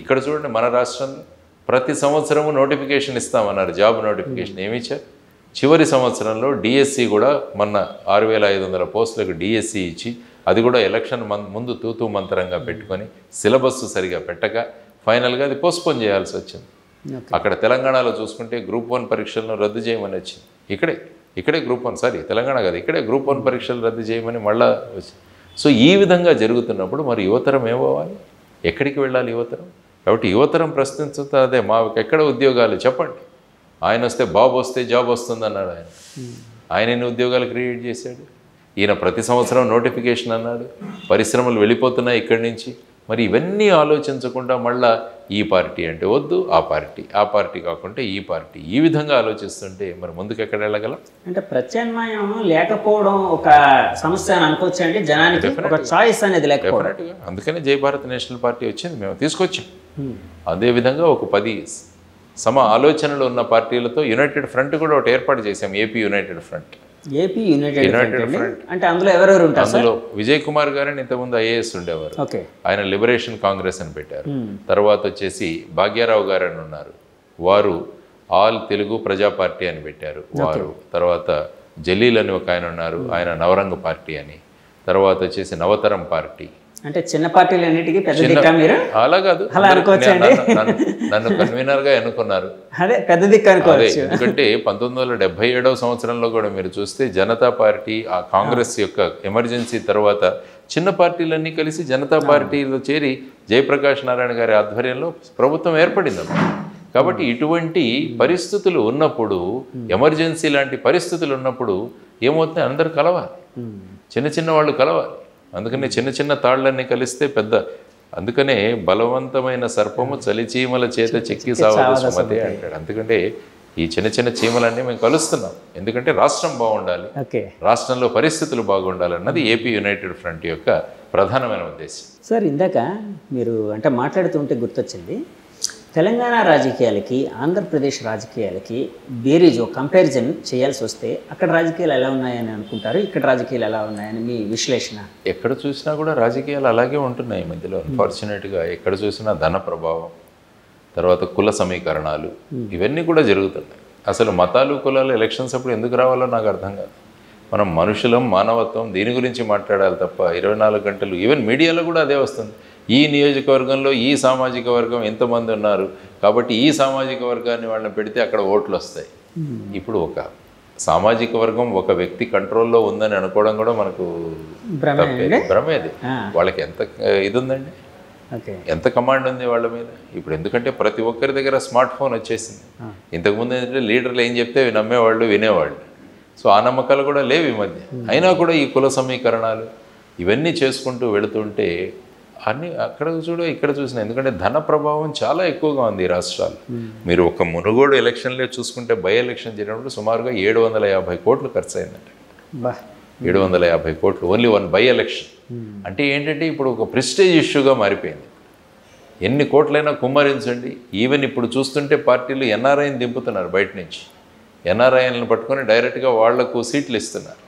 ఇక్కడ చూడండి, మన రాష్ట్రంలో ప్రతి సంవత్సరము నోటిఫికేషన్ ఇస్తామన్నారు, జాబ్ నోటిఫికేషన్. ఏమి ఇచ్చారు? చివరి సంవత్సరంలో డిఎస్సి కూడా మొన్న 6,500 పోస్టులకు డిఎస్సి ఇచ్చి, అది కూడా ఎలక్షన్ ముందు తూతూ మంతరంగా పెట్టుకొని సిలబస్ సరిగా పెట్టక ఫైనల్గా అది పోస్ట్పోన్ చేయాల్సి వచ్చింది. అక్కడ తెలంగాణలో చూసుకుంటే గ్రూప్ 1 పరీక్షలను రద్దు చేయమని వచ్చింది. ఇక్కడే గ్రూప్ 1 తెలంగాణ కాదు, ఇక్కడే గ్రూప్ 1 పరీక్షలు రద్దు చేయమని మళ్ళా వచ్చింది. సో ఈ విధంగా జరుగుతున్నప్పుడు మరి యువతరం ఏమవ్వాలి? ఎక్కడికి వెళ్ళాలి యువతరం? కాబట్టి యువతరం ప్రశ్నించుతా అదే, మాకు ఎక్కడ ఉద్యోగాలు చెప్పండి. ఆయన వస్తే బాబు వస్తే జాబ్ వస్తుంది అన్నాడు. ఆయన ఎన్ని ఉద్యోగాలు క్రియేట్ చేశాడు? ఈయన ప్రతి సంవత్సరం నోటిఫికేషన్ అన్నాడు, పరిశ్రమలు వెళ్ళిపోతున్నాయి ఇక్కడి నుంచి. మరి ఇవన్నీ ఆలోచించకుండా మళ్ళా ఈ పార్టీ అంటే వద్దు, ఆ పార్టీ కాకుండా ఈ పార్టీ, ఈ విధంగా ఆలోచిస్తుంటే మరి ముందుకు ఎక్కడ వెళ్ళగలం? అంటే ప్రత్యామ్నాయం లేకపోవడం ఒక సమస్య అని అనుకోవచ్చు అండి. జనానికి ఒక చాయిస్ అనేది లేకపోవడం. అందుకనే జై భారత్ నేషనల్ పార్టీ వచ్చింది, మేము తీసుకొచ్చాం. అదేవిధంగా ఒక 10 సమ ఆలోచనలు ఉన్న పార్టీలతో యునైటెడ్ ఫ్రంట్ కూడా ఒకటి ఏర్పాటు చేశాం, AP United front. AP United front అంటే అందులో ఎవరెవరు ఉంటారు? అందులో విజయ్ కుమార్ గారని ఇంతకుముందు ఐఏఎస్ ఉండేవారు, ఆయన లిబరేషన్ కాంగ్రెస్ అని పెట్టారు. తర్వాత వచ్చేసి భాగ్యారావు గారు అని ఉన్నారు, వారు ఆల్ తెలుగు ప్రజా పార్టీ అని పెట్టారు వారు. తర్వాత జలీల్ అని ఒక ఆయన ఉన్నారు, ఆయన నవరంగ పార్టీ అని. తర్వాత వచ్చేసి నవతరం పార్టీ. అంటే చిన్న పార్టీలు అన్నిటికీ పెద్ద దిక్కా మీరు? అలా కాదు, నన్ను కన్వీనర్గా ఎన్నుకున్నారు, అదే పెద్ద దిక్కు అనుకోవచ్చు. ఎందుకంటే 1977వ సంవత్సరంలో కూడా మీరు చూస్తే జనతా పార్టీ, ఆ కాంగ్రెస్ యొక్క ఎమర్జెన్సీ తర్వాత చిన్న పార్టీలన్నీ కలిసి జనతా పార్టీలో చేరి జయప్రకాష్ నారాయణ గారి ఆధ్వర్యంలో ప్రభుత్వం ఏర్పడింది. కాబట్టి ఇటువంటి పరిస్థితులు ఉన్నప్పుడు, ఎమర్జెన్సీ లాంటి పరిస్థితులు ఉన్నప్పుడు ఏమవుతుంది? అందరూ కలవాలి, చిన్న వాళ్ళు కలవాలి. అందుకనే చిన్న తాళ్ళన్నీ కలిస్తే పెద్ద. అందుకనే బలవంతమైన సర్పము చలిచీమల చేత చెక్కి సావదు సుమతి అంటాడు. అందుకంటే ఈ చిన్న చీమలన్నీ మేము కలుస్తున్నాం. ఎందుకంటే రాష్ట్రం బాగుండాలి, రాష్ట్రంలో పరిస్థితులు బాగుండాలన్నది ఏపీ యునైటెడ్ ఫ్రంట్ యొక్క ప్రధానమైన ఉద్దేశం. సార్, ఇందాక మీరు అంటే మాట్లాడుతుంటే గుర్తొచ్చింది, తెలంగాణ రాజకీయాలకి ఆంధ్రప్రదేశ్ రాజకీయాలకి బేరీజు కంపారిజన్ చేయాల్సి వస్తే అక్కడ రాజకీయాలు ఎలా ఉన్నాయని అనుకుంటారు, ఇక్కడ రాజకీయాలు ఎలా ఉన్నాయని మీ విశ్లేషణ? ఎక్కడ చూసినా కూడా రాజకీయాలు అలాగే ఉంటున్నాయి ఈ మధ్యలో. అన్ఫార్చునేట్గా ఎక్కడ చూసినా ధన ప్రభావం, తర్వాత కుల సమీకరణాలు, ఇవన్నీ కూడా జరుగుతున్నాయి. అసలు మతాలు కులాలు ఎలక్షన్స్ అప్పుడు ఎందుకు రావాలో నాకు అర్థం కాదు. మనం మనుషులం, మానవత్వం, దీని గురించి మాట్లాడాలి తప్ప 24 గంటలు ఈవెన్ మీడియాలో కూడా అదే వస్తుంది. ఈ నియోజకవర్గంలో ఈ సామాజిక వర్గం ఎంతమంది ఉన్నారు కాబట్టి ఈ సామాజిక వర్గాన్ని వాళ్ళని పెడితే అక్కడ ఓట్లు వస్తాయి. ఇప్పుడు ఒక సామాజిక వర్గం ఒక వ్యక్తి కంట్రోల్లో ఉందని అనుకోవడం కూడా మనకు భ్రమేది. వాళ్ళకి ఎంత ఇది ఉందండి, ఎంత కమాండ్ ఉంది వాళ్ళ మీద. ఇప్పుడు ఎందుకంటే ప్రతి ఒక్కరి దగ్గర స్మార్ట్ ఫోన్ వచ్చేసింది. ఇంతకుముందు ఏంటంటే లీడర్లు ఏం చెప్తే నమ్మేవాళ్ళు, వినేవాళ్ళు. సో ఆ నమ్మకాలు కూడా లేవు ఈ మధ్య. అయినా కూడా ఈ కుల సమీకరణాలు ఇవన్నీ చేసుకుంటూ వెళుతుంటే అన్నీ అక్కడ చూడ ఇక్కడ చూసిన, ఎందుకంటే ధన ప్రభావం చాలా ఎక్కువగా ఉంది ఈ రాష్ట్రాలు. మీరు ఒక మునుగోడు ఎలక్షన్లే చూసుకుంటే బై ఎలక్షన్ జరిగినప్పుడు సుమారుగా 750 కోట్లు ఖర్చు అయిందంట. 750 కోట్లు ఓన్లీ వన్ బై ఎలక్షన్. అంటే ఏంటంటే ఇప్పుడు ఒక ప్రెస్టేజ్ ఇష్యూగా మారిపోయింది. ఎన్ని కోట్లైనా కుమ్మరించండి. ఈవెన్ ఇప్పుడు చూస్తుంటే పార్టీలు ఎన్ఆర్ఐని దింపుతున్నారు బయట నుంచి. ఎన్ఆర్ఐలను పట్టుకొని డైరెక్ట్గా వాళ్లకు సీట్లు ఇస్తున్నారు.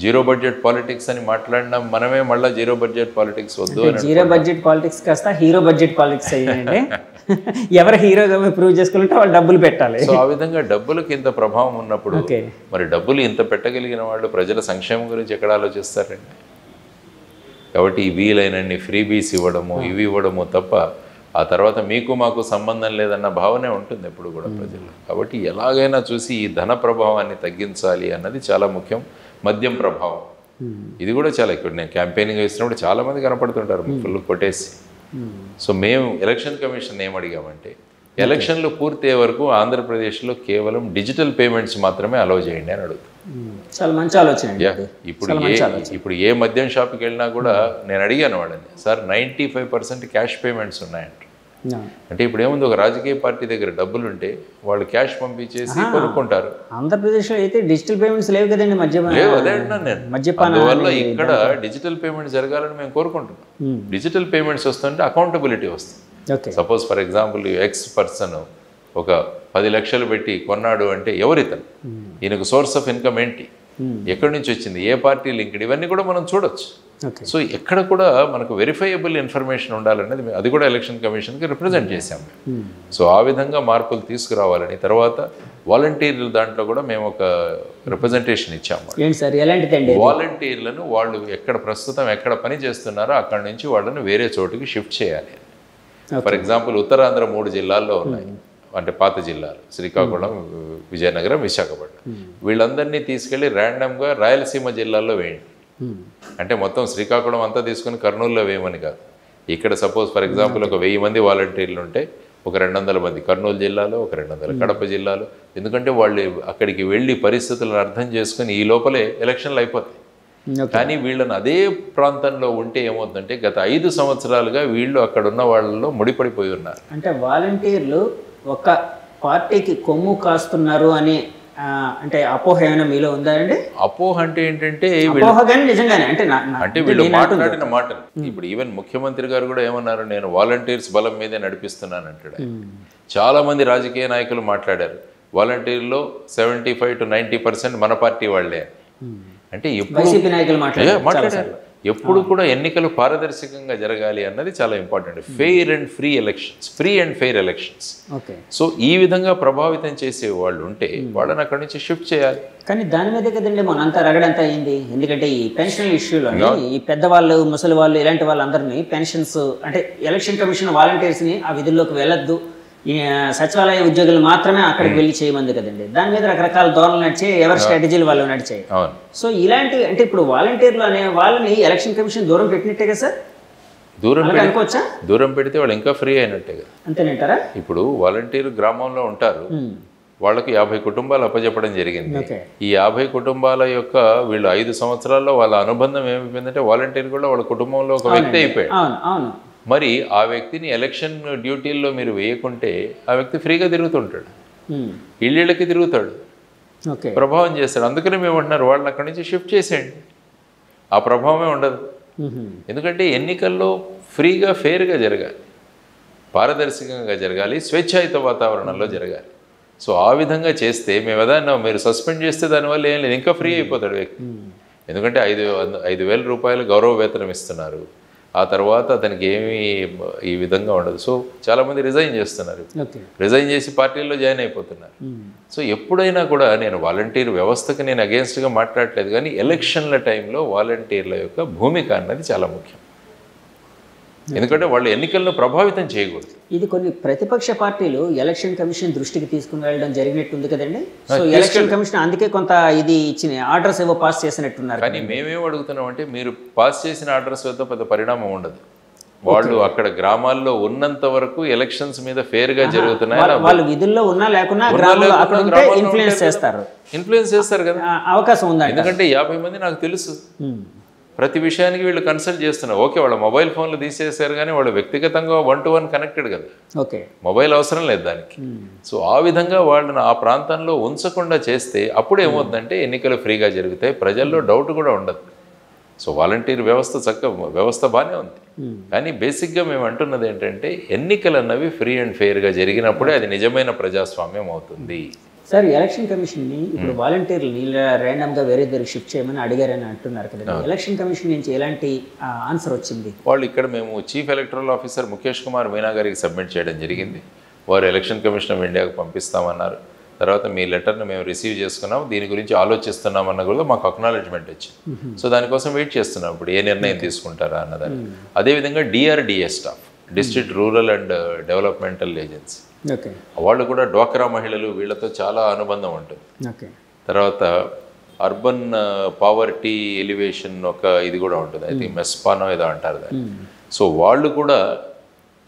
జీరో బడ్జెట్ పాలిటిక్స్ అని మాట్లాడినా మనమే మళ్ళీ జీరో బడ్జెట్ పాలిటిక్స్ వద్దు అని. జీరో బడ్జెట్ పాలిటిక్స్ కాస్త హీరో బడ్జెట్ పాలిటిక్స్ అయ్యాయండి. ఎవరు హీరోగా ప్రూవ్ చేసుకుంటే వాళ్ళు డబ్బులు పెట్టాలి. సో ఆ విధంగా డబ్బులకు ఇంత ప్రభావం ఉన్నప్పుడు మరి డబ్బులు ఇంత పెట్టగలిగిన వాళ్ళు ప్రజల సంక్షేమం గురించి ఎక్కడ ఆలోచిస్తారండి? కాబట్టి ఈ వీలైనన్ని ఫ్రీబీస్ ఇవ్వడము, ఇవి ఇవ్వడము తప్ప ఆ తర్వాత మీకు మాకు సంబంధం లేదన్న భావనే ఉంటుంది ఎప్పుడు కూడా ప్రజల్లో. కాబట్టి ఎలాగైనా చూసి ఈ ధన ప్రభావాన్ని తగ్గించాలి అన్నది చాలా ముఖ్యం. మద్యం ప్రభావం ఇది కూడా చాలా ఎక్కువ. నేను క్యాంపెయినింగ్ వేసినప్పుడు చాలామంది కనపడుతుంటారు ఫుల్ కొట్టేసి. సో మేము ఎలక్షన్ కమిషన్ ఏం అడిగామంటే ఎలక్షన్లు పూర్తయ్యే వరకు ఆంధ్రప్రదేశ్లో కేవలం డిజిటల్ పేమెంట్స్ మాత్రమే అలౌ చేయండి అని అడుగుతాం. చాలా మంచి ఆలోచన. ఇప్పుడు ఏ మద్యం షాప్కి వెళ్ళినా కూడా నేను అడిగాను వాళ్ళని, సార్ 95% క్యాష్ పేమెంట్స్ ఉన్నాయంట. అంటే ఇప్పుడు ఏముంది, ఒక రాజకీయ పార్టీ దగ్గర డబ్బులు ఉంటే వాళ్ళు క్యాష్ పంపించేసి కొనుక్కుంటారు. ఆంధ్రప్రదేశ్లో అయితే డిజిటల్ పేమెంట్స్ లేవు కదండి. లేవు, అదే అంటున్నాను నేను. అందువల్ల ఇక్కడ డిజిటల్ పేమెంట్ జరగాలని మేము కోరుకుంటున్నాం. డిజిటల్ పేమెంట్స్ వస్తుంటే అకౌంటబిలిటీ వస్తుంది. Suppose for example X person ఒక 10 లక్షలు పెట్టి కొన్నాడు అంటే ఎవరితను, ఈయనకు సోర్స్ ఆఫ్ ఇన్కమ్ ఏంటి, ఎక్కడి నుంచి వచ్చింది, ఏ పార్టీ లింక్డ్, ఇవన్నీ కూడా మనం చూడొచ్చు. సో ఎక్కడ కూడా మనకు వెరిఫైయబుల్ ఇన్ఫర్మేషన్ ఉండాలనేది అది కూడా ఎలక్షన్ కమిషన్కి రిప్రజెంట్ చేశాము. సో ఆ విధంగా మార్పులు తీసుకురావాలని, తర్వాత వాలంటీర్ల దాంట్లో కూడా మేము ఒక రిప్రజెంటేషన్ ఇచ్చాము. వాలంటీర్లను వాళ్ళు ప్రస్తుతం ఎక్కడ పని చేస్తున్నారో అక్కడ నుంచి వాళ్ళని వేరే చోటుకి షిఫ్ట్ చేయాలి. ఫర్ ఎగ్జాంపుల్ ఉత్తరాంధ్ర 3 జిల్లాల్లో ఉన్నాయి, అంటే పాత జిల్లాలు శ్రీకాకుళం, విజయనగరం, విశాఖపట్నం. వీళ్ళందరినీ తీసుకెళ్ళి ర్యాండమ్గా రాయలసీమ జిల్లాల్లో వేయండి. అంటే మొత్తం శ్రీకాకుళం అంతా తీసుకుని కర్నూలులో వేయమని కాదు. ఇక్కడ సపోజ్ ఫర్ ఎగ్జాంపుల్ ఒక 1000 మంది వాలంటీర్లు ఉంటే ఒక 200 మంది కర్నూలు జిల్లాలో, ఒక 200 కడప జిల్లాలో. ఎందుకంటే వాళ్ళు అక్కడికి వెళ్ళి పరిస్థితులను అర్థం చేసుకుని ఈ లోపలే ఎలక్షన్లు అయిపోతాయి. కానీ వీళ్ళని అదే ప్రాంతంలో ఉంటే ఏమవుతుందంటే గత 5 సంవత్సరాలుగా వీళ్ళు అక్కడ ఉన్న వాళ్ళలో ముడిపడిపోయి ఉన్నారు. అంటే వాలంటీర్లు ఒక పార్టీకి కొమ్ము కాస్తున్నారు అని అంటే అపోహ ఏమైనా మీలో ఉందా అండి? అపోహ అంటే ఏంటంటే అంటే వీళ్ళు మాట్లాడిన మాటలు. ఇప్పుడు ఈవెన్ ముఖ్యమంత్రి గారు కూడా ఏమన్నారు, నేను వాలంటీర్స్ బలం మీదే నడిపిస్తున్నాను అంటాడు. చాలా మంది రాజకీయ నాయకులు మాట్లాడారు, వాలంటీర్లో 75 to 90% మన పార్టీ వాళ్లే. అంటే మాట్లాడారు. ఎప్పుడు కూడా ఎన్నికలు పారదర్శకంగా జరగాలి అన్నది చాలా important. Fair and free elections, free and fair elections. So ఈ విధంగా ప్రభావితం చేసే వాళ్ళు ఉంటే వాళ్ళని అక్కడి నుంచి షిఫ్ట్ చేయాలి. కానీ దాని మీదే కదండి మనంతా రగడంతా అయింది. ఎందుకంటే ఈ పెన్షన్ ఇష్యూలో ఈ పెద్దవాళ్ళు, ముసలి వాళ్ళు, ఇలాంటి వాళ్ళందరినీ పెన్షన్స్ అంటే ఎలక్షన్ కమిషన్ వాలంటీర్స్ని ఆ విధుల్లోకి వెళ్ళొద్దు, సచివాలయ ఉద్యోగులు మాత్రమే అక్కడికి వెళ్ళి చేయమంది కదండి. దాని మీద రకరకాల ధోరణులు నడిచాయి, ఎవరి స్ట్రాటజీలు వాళ్ళు నడిచాయి. సో ఇలాంటి అంటే ఇప్పుడు వాలంటీర్లు అనే వాళ్ళని ఎలక్షన్ కమిషన్ దూరం పెట్టినట్టే కదా సార్? దూరం పెడితే వాళ్ళు ఇంకా ఫ్రీ అయినట్టే కదా. అంతేనంటారా? ఇప్పుడు వాలంటీర్ గ్రామంలో ఉంటారు, వాళ్ళకి 50 కుటుంబాలు అప్పచెప్పడం జరిగింది. ఈ 50 కుటుంబాల యొక్క వీళ్ళు 5 సంవత్సరాల్లో వాళ్ళ అనుబంధం ఏమైపోయిందంటే వాలంటీర్ కూడా వాళ్ళ కుటుంబంలో ఒక వ్యక్తి అయిపోయాడు. మరి ఆ వ్యక్తిని ఎలక్షన్ డ్యూటీల్లో మీరు వేయకుంటే ఆ వ్యక్తి ఫ్రీగా తిరుగుతుంటాడు, ఇళ్ళకి తిరుగుతాడు, ప్రభావం చేస్తాడు. అందుకనే మేము అంటున్నారు వాళ్ళని అక్కడి నుంచి షిఫ్ట్ చేసేయండి, ఆ ప్రభావమే ఉండదు. ఎందుకంటే ఎన్నికల్లో ఫ్రీగా ఫెయిర్గా జరగాలి. పారదర్శకంగా జరగాలి, స్వేచ్ఛాయుత వాతావరణంలో జరగాలి. సో ఆ విధంగా చేస్తే మేము ఏదన్నా మీరు సస్పెండ్ చేస్తే దానివల్ల ఏం లేదు, ఇంకా ఫ్రీ అయిపోతాడు వ్యక్తి. ఎందుకంటే 5,000 రూపాయలు గౌరవ వేతనం ఇస్తున్నారు, ఆ తర్వాత అతనికి ఏమీ ఈ విధంగా ఉండదు. సో చాలామంది రిజైన్ చేస్తున్నారు, రిజైన్ చేసి పార్టీల్లో జాయిన్ అయిపోతున్నారు. సో ఎప్పుడైనా కూడా నేను వాలంటీర్ వ్యవస్థకి నేను అగేన్స్ట్గా మాట్లాడలేదు, కానీ ఎలక్షన్ల టైంలో వాలంటీర్ల యొక్క భూమిక అన్నది చాలా ముఖ్యం. ఎందుకంటే వాళ్ళు ఎన్నికలను ప్రభావితం చేయకూడదు. ఇది కొన్ని ప్రతిపక్ష పార్టీలు ఎలక్షన్ కమిషన్ దృష్టికి తీసుకుని వెళ్ళడం జరిగినట్టుంది కదండి. సో ఎలక్షన్ కమిషన్ అందుకే కొంత ఇది ఇచ్చిన ఆర్డర్స్ ఏవో పాస్ చేసినట్టున్నారు. కానీ మేమేం అడుగుతున్నాం అంటే, మీరు పాస్ చేసిన ఆర్డర్స్ వద్ద పెద్ద పరిణామం ఉండదు. వాళ్ళు అక్కడ గ్రామాల్లో ఉన్నంత వరకు ఎలక్షన్స్ మీద ఫేర్ గా జరుగుతున్నాయి. వాళ్ళు విధుల్లో ఉన్నా లేకున్నా ఇన్ఫ్లుయెన్స్ చేస్తారు కదా, అవకాశం ఉంది. ఎందుకంటే 50 మంది నాకు తెలుసు, ప్రతి విషయానికి వీళ్ళు కన్సల్ట్ చేస్తున్నారు. ఓకే, వాళ్ళ మొబైల్ ఫోన్లు తీసేశారు, కానీ వాళ్ళు వ్యక్తిగతంగా 1-to-1 కనెక్టెడ్ కదా, ఓకే, మొబైల్ అవసరం లేదు దానికి. సో ఆ విధంగా వాళ్ళని ఆ ప్రాంతంలో ఉంచకుండా చేస్తే అప్పుడు ఏమవుతుందంటే ఎన్నికలు ఫ్రీగా జరుగుతాయి, ప్రజల్లో డౌట్ కూడా ఉండదు. సో వాలంటీర్ వ్యవస్థ బాగానే ఉంది. కానీ బేసిక్గా మేము అంటున్నది ఏంటంటే, ఎన్నికలు అన్నవి ఫ్రీ అండ్ ఫెయిర్గా జరిగినప్పుడే అది నిజమైన ప్రజాస్వామ్యం అవుతుంది. సార్, ఎలక్షన్ కమిషన్ని ఇప్పుడు వాలంటీర్ని ర్యాండమ్గా వేరే దగ్గర షిఫ్ట్ చేయమని అడిగారని అంటున్నారు కదా, ఎలక్షన్ కమిషన్ నుంచి ఎలాంటి ఆన్సర్ వచ్చింది? వాళ్ళు ఇక్కడ మేము chief electoral officer Mukesh Kumar Meena గారికి సబ్మిట్ చేయడం జరిగింది. వారు ఎలక్షన్ కమిషన్ ఆఫ్ ఇండియాకు పంపిస్తామన్నారు. తర్వాత మీ లెటర్ని మేము రిసీవ్ చేసుకున్నాం, దీని గురించి ఆలోచిస్తున్నామన్న కూడా మాకు అక్నాలెడ్జ్మెంట్ వచ్చింది. సో దానికోసం వెయిట్ చేస్తున్నాం ఇప్పుడు ఏ నిర్ణయం తీసుకుంటారా అన్నదాన్ని. అదేవిధంగా DRDA staff, district rural and developmental agency, వాళ్ళు కూడా డ్వాక్రా మహిళలు, వీళ్ళతో చాలా అనుబంధం ఉంటుంది. తర్వాత అర్బన్ పావర్టీ ఎలివేషన్ ఒక ఇది కూడా ఉంటుంది, అయితే మెస్పానో ఏదో అంటారు దాన్ని. సో వాళ్ళు కూడా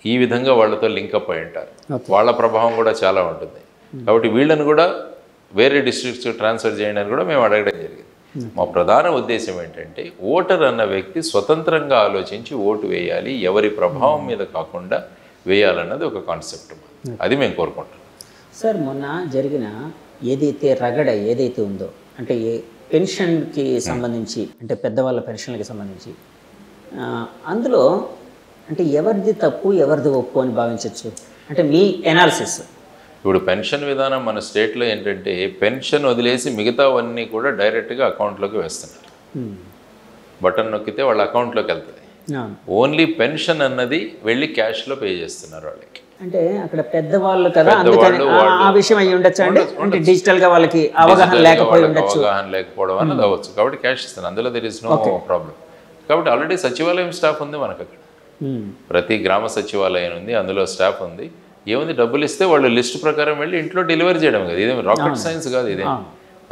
ఈ విధంగా వాళ్ళతో లింకప్ అయి ఉంటారు, వాళ్ళ ప్రభావం కూడా చాలా ఉంటుంది. కాబట్టి వీళ్ళని కూడా వేరే డిస్ట్రిక్ట్స్ ట్రాన్స్ఫర్ చేయడానికి కూడా మేము అడగడం జరిగింది. మా ప్రధాన ఉద్దేశం ఏంటంటే, ఓటర్ అన్న వ్యక్తి స్వతంత్రంగా ఆలోచించి ఓటు వేయాలి, ఎవరి ప్రభావం మీద కాకుండా వేయాలన్నది ఒక కాన్సెప్ట్, అది మేము కోరుకుంటాం. సార్, మొన్న జరిగిన ఏదైతే ఉందో, అంటే పెన్షన్కి సంబంధించి, అంటే పెద్దవాళ్ళ పెన్షన్లకి సంబంధించి, అందులో అంటే ఎవరిది తప్పు ఎవరిది ఒప్పు అని భావించవచ్చు, అంటే మీ ఎనాలిసిస్? ఇప్పుడు పెన్షన్ విధానం మన స్టేట్లో ఏంటంటే, పెన్షన్ వదిలేసి మిగతావన్నీ కూడా డైరెక్ట్గా అకౌంట్లోకి వేస్తున్నారు. బటన్ నొక్కితే వాళ్ళ అకౌంట్లోకి వెళ్తుంది. ఓన్లీ పెన్షన్ అన్నది వెళ్ళి క్యాష్లో పే చేస్తున్నారు వాళ్ళకి. అంటే అక్కడ పెద్దవాళ్ళు కదా, అందుకని ఆ విషయం అయ్యి ఉండొచ్చు అండి. అంటే డిజిటల్గా వాళ్ళకి అవగాహన లేకపోవడం అన్నది అవ్వచ్చు. కాబట్టి క్యాష్ ఇస్తాను, అందులో దెర్ ఇస్ నో ప్రాబ్లం. కాబట్టి ఆల్రెడీ సచివాలయం స్టాఫ్ ఉంది మనకు అక్కడ, ప్రతి గ్రామ సచివాలయం ఉంది, అందులో స్టాఫ్ ఉంది. ఏముంది, డబ్బులు ఇస్తే వాళ్ళు లిస్ట్ ప్రకారం వెళ్ళి ఇంట్లో డెలివరీ చేయడం కదా. ఇదేం రాకెట్ సైన్స్ కాదు, ఇదే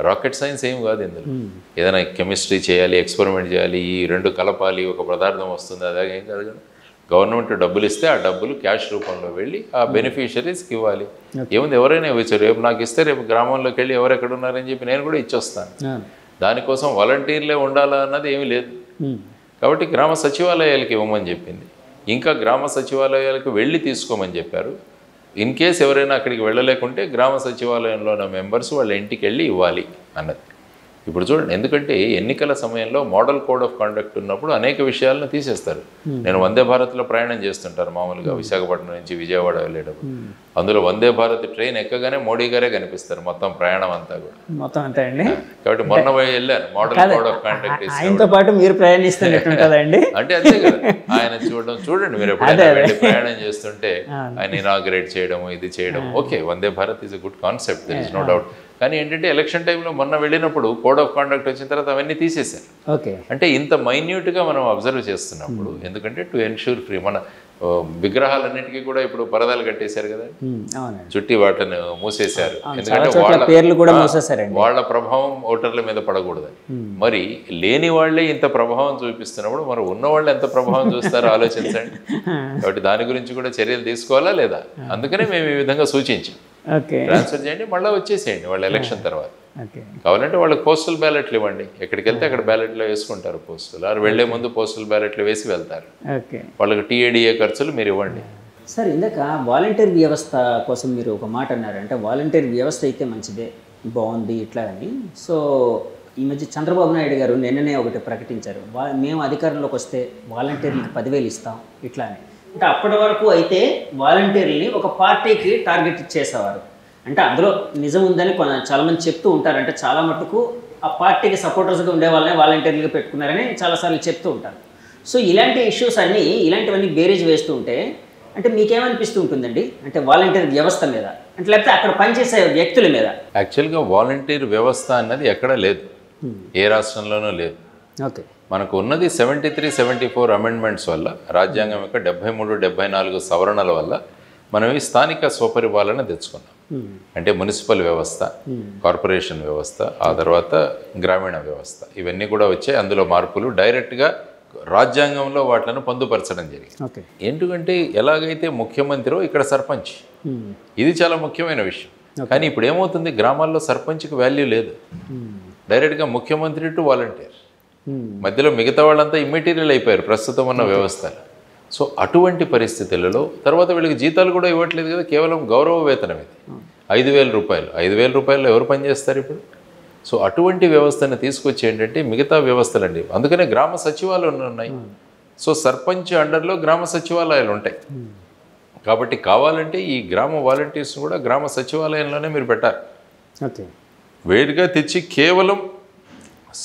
రాకెట్ సైన్స్ ఏం కాదు. ఇందులో ఏదైనా కెమిస్ట్రీ చేయాలి, ఎక్స్పెరిమెంట్ చేయాలి, ఈ రెండు కలపాలి, ఒక పదార్థం వస్తుంది, అదే ఏం కాదు కదా. గవర్నమెంట్ డబ్బులు ఇస్తే ఆ డబ్బులు క్యాష్ రూపంలో వెళ్ళి ఆ బెనిఫిషరీస్కి ఇవ్వాలి. ఏముంది, ఎవరైనా ఇవ్వచ్చు. రేపు నాకు ఇస్తే రేపు గ్రామంలోకి వెళ్ళి ఎవరు ఎక్కడ ఉన్నారని చెప్పి నేను కూడా ఇచ్చొస్తాను. దానికోసం వాలంటీర్లే ఉండాలా అన్నది ఏమీ లేదు. కాబట్టి గ్రామ సచివాలయాలకి ఇవ్వమని చెప్పింది, ఇంకా గ్రామ సచివాలయాలకు వెళ్ళి తీసుకోమని చెప్పారు. ఇన్ కేస్ ఎవరైనా అక్కడికి వెళ్ళలేకుంటే గ్రామ సచివాలయంలో ఉన్న మెంబర్స్ వాళ్ళ ఇంటికి వెళ్ళి ఇవ్వాలి అన్నది. ఇప్పుడు చూడండి, ఎందుకంటే ఎన్నికల సమయంలో మోడల్ కోడ్ ఆఫ్ కండక్ట్ ఉన్నప్పుడు అనేక విషయాలను తీసేస్తారు. నేను వందే భారత్లో ప్రయాణం చేస్తుంటారు మామూలుగా, విశాఖపట్నం నుంచి విజయవాడ వెళ్ళేటప్పుడు. అందులో వందే భారత్ ట్రైన్ ఎక్కగానే మోడీ గారే కనిపిస్తారు మొత్తం ప్రయాణం అంతా కూడా. మొత్తం అంతా అండి. కాబట్టి మొన్న వెళ్ళాను, మోడల్ కోడ్ ఆఫ్ కండక్ట్ ఆయనతో పాటు మీరు ప్రయాణిస్తున్నట్టుంటదండి. అంటే అంతే కదా, ఆయన చూడండి మీరు ఎప్పుడైనా వెళ్ళి ప్రయాణం చేస్తుంటే ఆయన ఇనాగ్రేట్ చేయడం, ఇది చేయడం. Okay, Vande Bharat is a good concept, there is no doubt. కానీ ఏంటంటే ఎలక్షన్ టైంలో మొన్న వెళ్ళినప్పుడు కోడ్ ఆఫ్ కాండక్ట్ వచ్చిన తర్వాత అవన్నీ తీసేశారు. అంటే ఇంత మైన్యూట్గా మనం అబ్జర్వ్ చేస్తున్నప్పుడు, ఎందుకంటే టు ఎన్ష్యూర్ ఫ్రీ, మన విగ్రహాలన్నిటికీ కూడా ఇప్పుడు పరదాలు కట్టేశారు కదా, చుట్టి వాటిని మూసేశారు. ఎందుకంటే వాళ్ళ ప్రభావం ఓటర్ల మీద పడకూడదని. మరి లేని వాళ్ళే ఇంత ప్రభావం చూపిస్తున్నప్పుడు మరి ఉన్న వాళ్ళు ఎంత ప్రభావం చూస్తారో ఆలోచించండి. కాబట్టి దాని గురించి కూడా చర్యలు తీసుకోవాలా లేదా, అందుకనే మేము ఈ విధంగా సూచించాం. ట్రాన్స్ఫర్ చేయండి, మళ్ళీ వచ్చేసేయండి వాళ్ళ ఎలక్షన్ తర్వాత. కావాలంటే వాళ్ళకి పోస్టల్ బ్యాలెట్లు ఇవ్వండి, ఎక్కడికి వెళ్తే అక్కడ బ్యాలెట్లో వేసుకుంటారు పోస్టులు, వారు వెళ్లే ముందు పోస్టల్ బ్యాలెట్లు వేసి వెళ్తారు. వాళ్ళకి TADA ఖర్చులు మీరు ఇవ్వండి. సార్, ఇందాక వాలంటీర్ వ్యవస్థ కోసం మీరు ఒక మాట అన్నారు, అంటే వాలంటీర్ వ్యవస్థ అయితే మంచిదే, బాగుంది ఇట్లా అని. సో ఈ మధ్య చంద్రబాబు నాయుడు గారు నిన్ననే ఒకటి ప్రకటించారు, మేము అధికారంలోకి వస్తే వాలంటీర్లకు 10,000 ఇస్తాం ఇట్లా అని. అంటే అప్పటి వరకు అయితే వాలంటీర్లని ఒక పార్టీకి టార్గెట్ ఇచ్చేసేవారు. అంటే అందులో నిజం ఉందని చాలామంది చెప్తూ ఉంటారు. అంటే చాలా మటుకు ఆ పార్టీకి సపోర్టర్స్గా ఉండే వాళ్ళని వాలంటీర్లుగా పెట్టుకున్నారని చాలాసార్లు చెప్తూ ఉంటారు. సో ఇలాంటి ఇష్యూస్ అన్నీ ఇలాంటివన్నీ బేరేజ్ వేస్తూ ఉంటే అంటే మీకేమనిపిస్తూ ఉంటుందండి? అంటే వాలంటీర్ వ్యవస్థ మీద అంటే లేకపోతే అక్కడ పనిచేసే వ్యక్తుల మీద? యాక్చువల్గా వాలంటీర్ వ్యవస్థ అన్నది ఎక్కడా లేదు, ఏ రాష్ట్రంలోనూ లేదు. ఓకే. మనకు ఉన్నది 73, 74 అమెండ్మెంట్స్ వల్ల, రాజ్యాంగం యొక్క 73, 74 సవరణల వల్ల మనం ఈ స్థానిక స్వపరిపాలన తెచ్చుకున్నాం. అంటే మున్సిపల్ వ్యవస్థ, కార్పొరేషన్ వ్యవస్థ, ఆ తర్వాత గ్రామీణ వ్యవస్థ, ఇవన్నీ కూడా వచ్చాయి. అందులో మార్పులు డైరెక్ట్గా రాజ్యాంగంలో వాటిని పొందుపరచడం జరిగింది. ఎందుకంటే ఎలాగైతే ముఖ్యమంత్రో ఇక్కడ సర్పంచ్, ఇది చాలా ముఖ్యమైన విషయం. కానీ ఇప్పుడు ఏమవుతుంది, గ్రామాల్లో సర్పంచ్కి వాల్యూ లేదు. డైరెక్ట్గా ముఖ్యమంత్రి టు వాలంటీర్, మధ్యలో మిగతా వాళ్ళంతా ఇమ్మెటీరియల్ అయిపోయారు ప్రస్తుతం ఉన్న వ్యవస్థలో. సో అటువంటి పరిస్థితులలో తర్వాత వీళ్ళకి జీతాలు కూడా ఇవ్వట్లేదు కదా, కేవలం గౌరవ వేతనం ఇది 5,000 రూపాయలు. 5,000 రూపాయలు ఎవరు పనిచేస్తారు ఇప్పుడు? సో అటువంటి వ్యవస్థను తీసుకొచ్చి ఏంటంటే మిగతా వ్యవస్థలండి, అందుకనే గ్రామ సచివాలయాలు ఉన్నాయి. సో సర్పంచ్ అండర్లో గ్రామ సచివాలయాలు ఉంటాయి. కాబట్టి కావాలంటే ఈ గ్రామ వాలంటీర్స్ కూడా గ్రామ సచివాలయంలోనే మీరు పెట్టారు. వేరుగా తెచ్చి కేవలం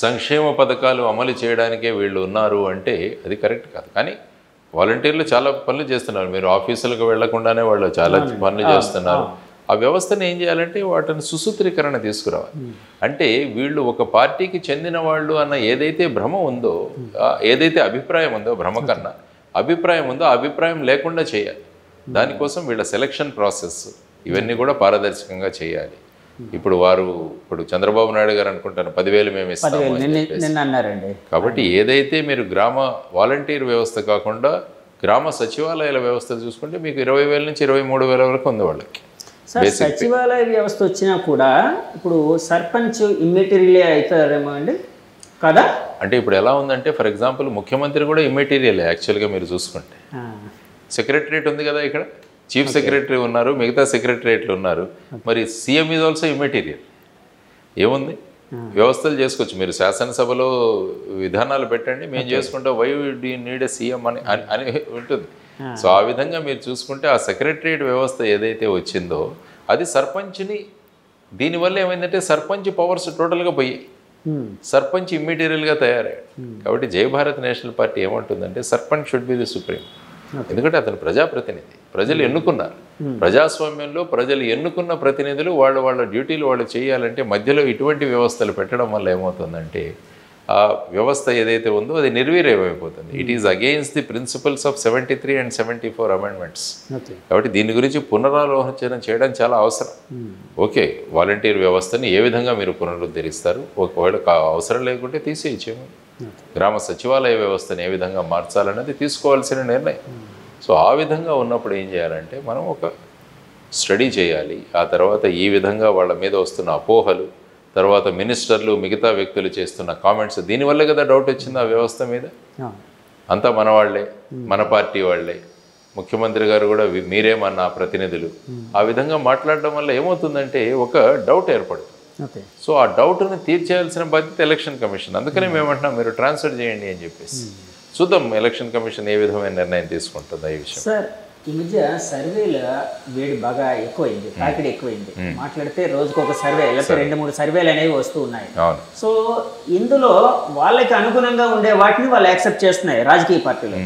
సంక్షేమ పథకాలు అమలు చేయడానికే వీళ్ళు ఉన్నారు అంటే అది కరెక్ట్ కాదు. కానీ వాలంటీర్లు చాలా పనులు చేస్తున్నారు. మీరు ఆఫీసులకు వెళ్లకుండానే వాళ్ళు చాలా పనులు చేస్తున్నారు. ఆ వ్యవస్థను ఏం చేయాలంటే వాటిని సుసూత్రీకరణ తీసుకురావాలి. అంటే వీళ్ళు ఒక పార్టీకి చెందిన వాళ్ళు అన్న ఏదైతే భ్రమ ఉందో, ఏదైతే అభిప్రాయం ఉందో, భ్రమ కన్నా అభిప్రాయం ఉందో ఆ అభిప్రాయం లేకుండా చేయాలి. దానికోసం వీళ్ళ సెలక్షన్ ప్రాసెస్ ఇవన్నీ కూడా పారదర్శకంగా చేయాలి. ఇప్పుడు చంద్రబాబు నాయుడు గారు అనుకుంటాను 10,000 మేము ఇస్తాము. కాబట్టి ఏదైతే మీరు గ్రామ వాలంటీర్ వ్యవస్థ కాకుండా గ్రామ సచివాలయాల వ్యవస్థ చూసుకుంటే మీకు 20,000 నుంచి 23,000 వరకు ఉంది వాళ్ళకి. సచివాలయ వ్యవస్థ వచ్చినా కూడా ఇప్పుడు సర్పంచ్ ఇమ్మెటీరియల్ అవుతారేమో అండి కదా? అంటే ఇప్పుడు ఎలా ఉందంటే ఫర్ ఎగ్జాంపుల్ ముఖ్యమంత్రి కూడా ఇమ్మెటీరియల్ యాక్చువల్గా మీరు చూసుకుంటే. సెక్రటరేట్ ఉంది కదా, ఇక్కడ చీఫ్ సెక్రటరీ ఉన్నారు, మిగతా సెక్రటరేట్లు ఉన్నారు. మరి సీఎం ఈజ్ ఆల్సో ఇమ్మెటీరియల్. ఏముంది, వ్యవస్థలు చేసుకోవచ్చు. మీరు శాసనసభలో విధానాలు పెట్టండి, మేము చేసుకుంటాం, why do you need a CM అని ఉంటుంది. సో ఆ విధంగా మీరు చూసుకుంటే ఆ సెక్రటరియట్ వ్యవస్థ ఏదైతే వచ్చిందో అది సర్పంచ్ని, దీనివల్ల ఏమైందంటే సర్పంచ్ పవర్స్ టోటల్గా పోయాయి. సర్పంచ్ ఇమ్మెటీరియల్గా తయారయ్యాడు. కాబట్టి జై భారత్ నేషనల్ పార్టీ ఏమంటుందంటే sarpanch should be the supreme. ఎందుకంటే అతను ప్రజాప్రతినిధి, ప్రజలు ఎన్నుకున్నారు. ప్రజాస్వామ్యంలో ప్రజలు ఎన్నుకున్న ప్రతినిధులు వాళ్ళ డ్యూటీలు వాళ్ళు చేయాలంటే మధ్యలో ఇటువంటి వ్యవస్థలు పెట్టడం వల్ల ఏమవుతుందంటే ఆ వ్యవస్థ ఏదైతే ఉందో అది నిర్వీర్యమైపోతుంది. It is against the principles of 73 and 74 amendments. కాబట్టి దీని గురించి పునరాలోచన చేయడం చాలా అవసరం. ఓకే, వాలంటీర్ వ్యవస్థని ఏ విధంగా మీరు పునరుద్ధరిస్తారు? ఒకవేళ అవసరం లేకుంటే తీసేయచ్చేమో. గ్రామ సచివాలయ వ్యవస్థను ఏ విధంగా మార్చాలన్నది తీసుకోవాల్సిన నిర్ణయం. సో ఆ విధంగా ఉన్నప్పుడు ఏం చేయాలంటే మనం ఒక స్టడీ చేయాలి. ఆ తర్వాత ఈ విధంగా వాళ్ళ మీద వస్తున్న అపోహలు, తర్వాత మినిస్టర్లు మిగతా వ్యక్తులు చేస్తున్న కామెంట్స్, దీనివల్లే కదా డౌట్ వచ్చింది ఆ వ్యవస్థ మీద. అంతా మన వాళ్ళే, మన పార్టీ వాళ్ళే, ముఖ్యమంత్రి గారు కూడా మీరేమన్నా ప్రతినిధులు, ఆ విధంగా మాట్లాడడం వల్ల ఏమవుతుందంటే ఒక డౌట్ ఏర్పడుతుంది. సో ఆ డౌట్ని తీర్చేయాల్సిన బాధ్యత ఎలక్షన్ కమిషన్. అందుకనే మేమంటున్నాం మీరు ట్రాన్స్ఫర్ చేయండి అని చెప్పేసి. చూద్దాం ఎలక్షన్ కమిషన్ ఏ విధమైన నిర్ణయం తీసుకుంటుందో ఈ విషయం. సార్, ఈ మధ్య సర్వేల వేడి బాగా ఎక్కువైంది, తాకిడి ఎక్కువైంది. మాట్లాడితే రోజుకు ఒక సర్వే, లేకపోతే 2-3 సర్వేలు అనేవి వస్తూ ఉన్నాయి. సో ఇందులో వాళ్ళకి అనుగుణంగా ఉండే వాటిని వాళ్ళు యాక్సెప్ట్ చేస్తున్నాయి రాజకీయ పార్టీలు.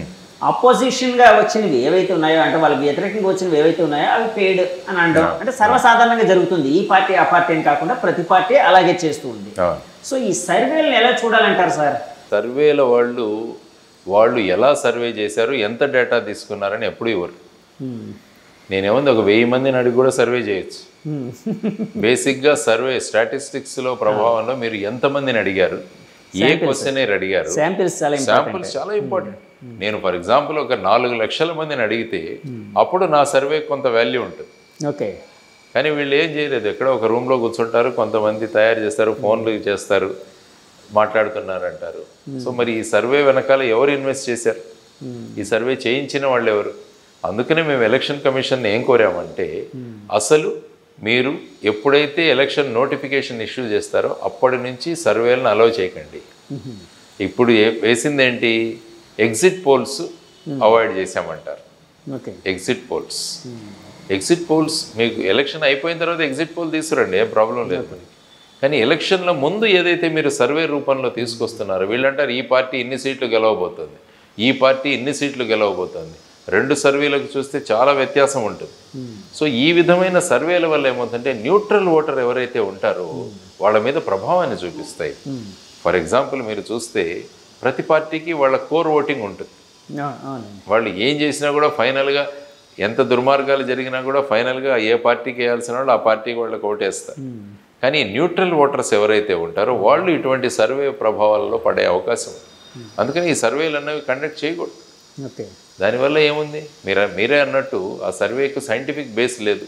అపోజిషన్గా వచ్చినవి ఏవైతే ఉన్నాయో, అంటే వాళ్ళకి వ్యతిరేకంగా వచ్చినవి ఏవైతే ఉన్నాయో అవి పెయిడ్ అని అనడం అంటే సర్వసాధారణంగా జరుగుతుంది. ఈ పార్టీ ఆ పార్టీ అని కాకుండా ప్రతి పార్టీ అలాగే చేస్తూ ఉంది. సో ఈ సర్వేలను ఎలా చూడాలంటారు సార్? సర్వేల వాళ్ళు ఎలా సర్వే చేశారు, ఎంత డేటా తీసుకున్నారని ఎప్పుడు ఇవ్వరు. నేనేముంది, ఒక 1000 మందిని అడిగి కూడా సర్వే చేయొచ్చు. బేసిక్గా సర్వే స్టాటిస్టిక్స్లో ప్రభావంలో మీరు ఎంతమందిని అడిగారు, ఏ క్వశ్చనర్ అడిగారు, శాంపిల్స్ చాలా ఇంపార్టెంట్. నేను ఫర్ ఎగ్జాంపుల్ ఒక 4 లక్షల మందిని అడిగితే అప్పుడు నా సర్వే కొంత వాల్యూ ఉంటుంది. ఓకే, కానీ వీళ్ళు ఏం చేయలేదు, ఎక్కడ ఒక రూమ్లో కూర్చుంటారు, కొంతమంది తయారు చేస్తారు, ఫోన్లు చేస్తారు, మాట్లాడుతున్నారు అంటారు. సో మరి ఈ సర్వే వెనకాల ఎవరు ఇన్వెస్ట్ చేశారు, ఈ సర్వే చేయించిన వాళ్ళు ఎవరు? అందుకనే మేము ఎలక్షన్ కమిషన్ ఏం కోరామంటే అసలు మీరు ఎప్పుడైతే ఎలక్షన్ నోటిఫికేషన్ ఇష్యూ చేస్తారో అప్పటి నుంచి సర్వేలను అలౌ చేయకండి. ఇప్పుడు వేసిందేంటి, ఎగ్జిట్ పోల్స్ అవాయిడ్ చేసామంటారు. Okay. Exit polls. Exit polls మీకు ఎలక్షన్ అయిపోయిన తర్వాత ఎగ్జిట్ పోల్ తీసుకురండి, ఏం ప్రాబ్లం లేదు మనకి. కానీ ఎలక్షన్ల ముందు ఏదైతే మీరు సర్వే రూపంలో తీసుకొస్తున్నారో, వీళ్ళంటారు ఈ పార్టీ ఇన్ని సీట్లు గెలవబోతుంది, ఈ పార్టీ ఇన్ని సీట్లు గెలవబోతుంది. 2 సర్వేలకు చూస్తే చాలా వ్యత్యాసం ఉంటుంది. సో ఈ విధమైన సర్వేల వల్ల ఏమవుతుందంటే న్యూట్రల్ ఓటర్ ఎవరైతే ఉంటారో వాళ్ళ మీద ప్రభావాన్ని చూపిస్తాయి. ఫర్ ఎగ్జాంపుల్ మీరు చూస్తే ప్రతి పార్టీకి వాళ్ళ కోర్ ఓటింగ్ ఉంటుంది. వాళ్ళు ఏం చేసినా కూడా ఫైనల్గా ఎంత దుర్మార్గాలు జరిగినా కూడా ఫైనల్గా ఏ పార్టీకి వేయాల్సిన వాళ్ళు ఆ పార్టీకి వాళ్ళకి ఓటేస్తారు. కానీ న్యూట్రల్ ఓటర్స్ ఎవరైతే ఉంటారో వాళ్ళు ఇటువంటి సర్వే ప్రభావాలలో పడే అవకాశం ఉంది. అందుకని ఈ సర్వేలు అన్నవి కండక్ట్ చేయకూడదు. దానివల్ల ఏముంది, మీరే అన్నట్టు ఆ సర్వేకు సైంటిఫిక్ బేస్ లేదు.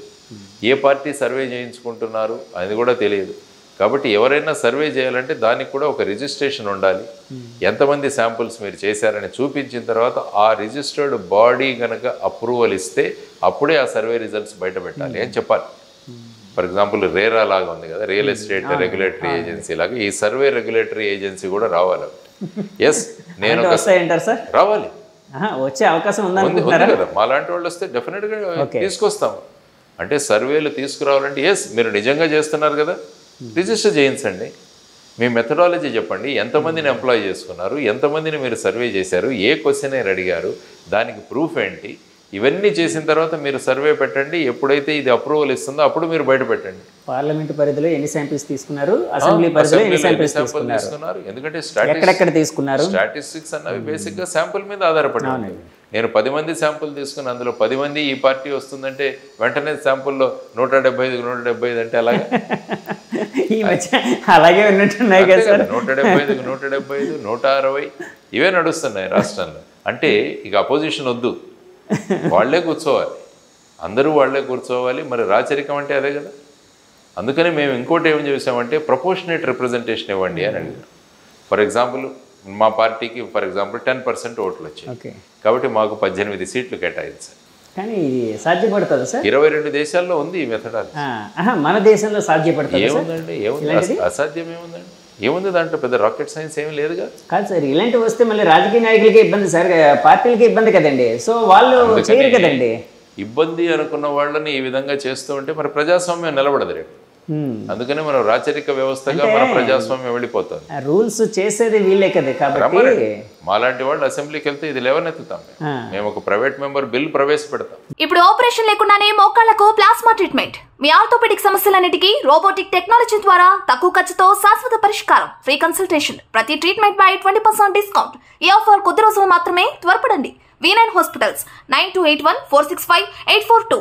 ఏ పార్టీ సర్వే చేయించుకుంటున్నారు అది కూడా తెలియదు. కాబట్టి ఎవరైనా సర్వే చేయాలంటే దానికి కూడా ఒక రిజిస్ట్రేషన్ ఉండాలి. ఎంతమంది శాంపుల్స్ మీరు చేశారని చూపించిన తర్వాత ఆ రిజిస్టర్డ్ బాడీ కనుక అప్రూవల్ ఇస్తే అప్పుడే ఆ సర్వే రిజల్ట్స్ బయట పెట్టాలి అని చెప్పాలి. ఫర్ ఎగ్జాంపుల్ రేరా లాగా ఉంది కదా, రియల్ ఎస్టేట్ రెగ్యులేటరీ ఏజెన్సీ లాగా ఈ సర్వే రెగ్యులేటరీ ఏజెన్సీ కూడా రావాలి. ఎస్, నేను రావాలి, వచ్చే అవకాశం ఉంది కదా. మా లాంటి వాళ్ళు వస్తే డెఫినెట్గా తీసుకొస్తాం. అంటే సర్వేలు తీసుకురావాలంటే ఎస్ మీరు నిజంగా చేస్తున్నారు కదా, రిజిస్టర్ చేయించండి, మీ మెథడాలజీ చెప్పండి, ఎంతమందిని ఎంప్లాయ్ చేసుకున్నారు, ఎంతమందిని మీరు సర్వే చేశారు, ఏ క్వశ్చనర్ అడిగారు, దానికి ప్రూఫ్ ఏంటి, ఇవన్నీ చేసిన తర్వాత మీరు సర్వే పెట్టండి. ఎప్పుడైతే ఇది అప్రూవల్ ఇస్తుందో అప్పుడు మీరు బయట పెట్టండి. పార్లమెంట్ పరిధిలో ఎన్ని శాంపిల్స్ తీసుకున్నారు, అసెంబ్లీ పరిధిలో ఎన్ని శాంపిల్స్ తీసుకున్నారు, ఎందుకంటే ఎక్కడెక్కడ తీసుకున్నారు, స్టాటిస్టిక్స్ అన్నవి బేసిక్గా శాంపుల్ మీద ఆధారపడి ఉంటాయి. నేను 10 మంది శాంపుల్ తీసుకుని అందులో 10 మంది ఈ పార్టీ వస్తుందంటే వెంటనే శాంపుల్లో 175 అంటే అలాగే అలాగే ఉన్నట్టున్నాయి కదా సార్. 175 160 ఇవే నడుస్తున్నాయి రాష్ట్రంలో. అంటే ఇక అపోజిషన్ వద్దు, వాళ్లే కూర్చోవాలి, అందరూ వాళ్లే కూర్చోవాలి. మరి రాచరికం అంటే అదే కదా. అందుకని మేము ఇంకోటి ఏం చేసామంటే ప్రపోర్షనేట్ రిప్రజెంటేషన్ ఇవ్వండి అని అడిగారు. ఫర్ ఎగ్జాంపుల్ మా పార్టీకి 10% ఓట్లు వచ్చాయి కాబట్టి మాకు 18 సీట్లు కేటాయించారు. కానీ ఇది సాధ్యపడుతుంది సార్? 22 దేశాల్లో ఉంది ఈ మెథడాలజీ. మన దేశంలో సాధ్యపడుతుంది? ఏముందండి, ఏముంది, అసాధ్యం ఏముందండి, ఏముంది దాంట్లో, పెద్ద రాకెట్ సైన్స్ ఏమి లేదుగా. కాదు సార్, ఇలాంటివి వస్తే మళ్ళీ రాజకీయ నాయకులకి ఇబ్బంది సార్, పార్టీలకి ఇబ్బంది కదండి. సో వాళ్ళు చేయరు కదండి. ఇబ్బంది అనుకున్న వాళ్ళని ఈ విధంగా చేస్తూ ఉంటే మరి ప్రజాస్వామ్యం నిలబడదు రేపు. అందుకని మనం రాచరిక వ్యవస్థగా మన ప్రజాస్వామ్యం వెళ్ళిపోతుంది. రూల్స్ చేసేది వీళ్ళే కదా. కాబట్టి మాలాంటి వాళ్ళు అసెంబ్లీకి వెళ్తే ఇది లేవనెత్తుతాం, మేము ఒక ప్రైవేట్ మెంబర్ బిల్ ప్రవేశపెడతాం. ఇప్పుడు ఆపరేషన్ లేకుండానే మోకాళ్లకు ప్లాస్మా ట్రీట్మెంట్, మీ ఆర్థోపెడిక్ సమస్యలన్నిటికీ రోబోటిక్ టెక్నాలజీ ద్వారా తక్కువ ఖర్చుతో శాశ్వత పరిష్కారం, ఫ్రీ కన్సల్టేషన్, ప్రతి ట్రీట్మెంట్ పై 20% డిస్కౌంట్. ఈ ఆఫర్ కొద్ది రోజులు మాత్రమే, త్వరపడండి. V9 hospitals 9281465842.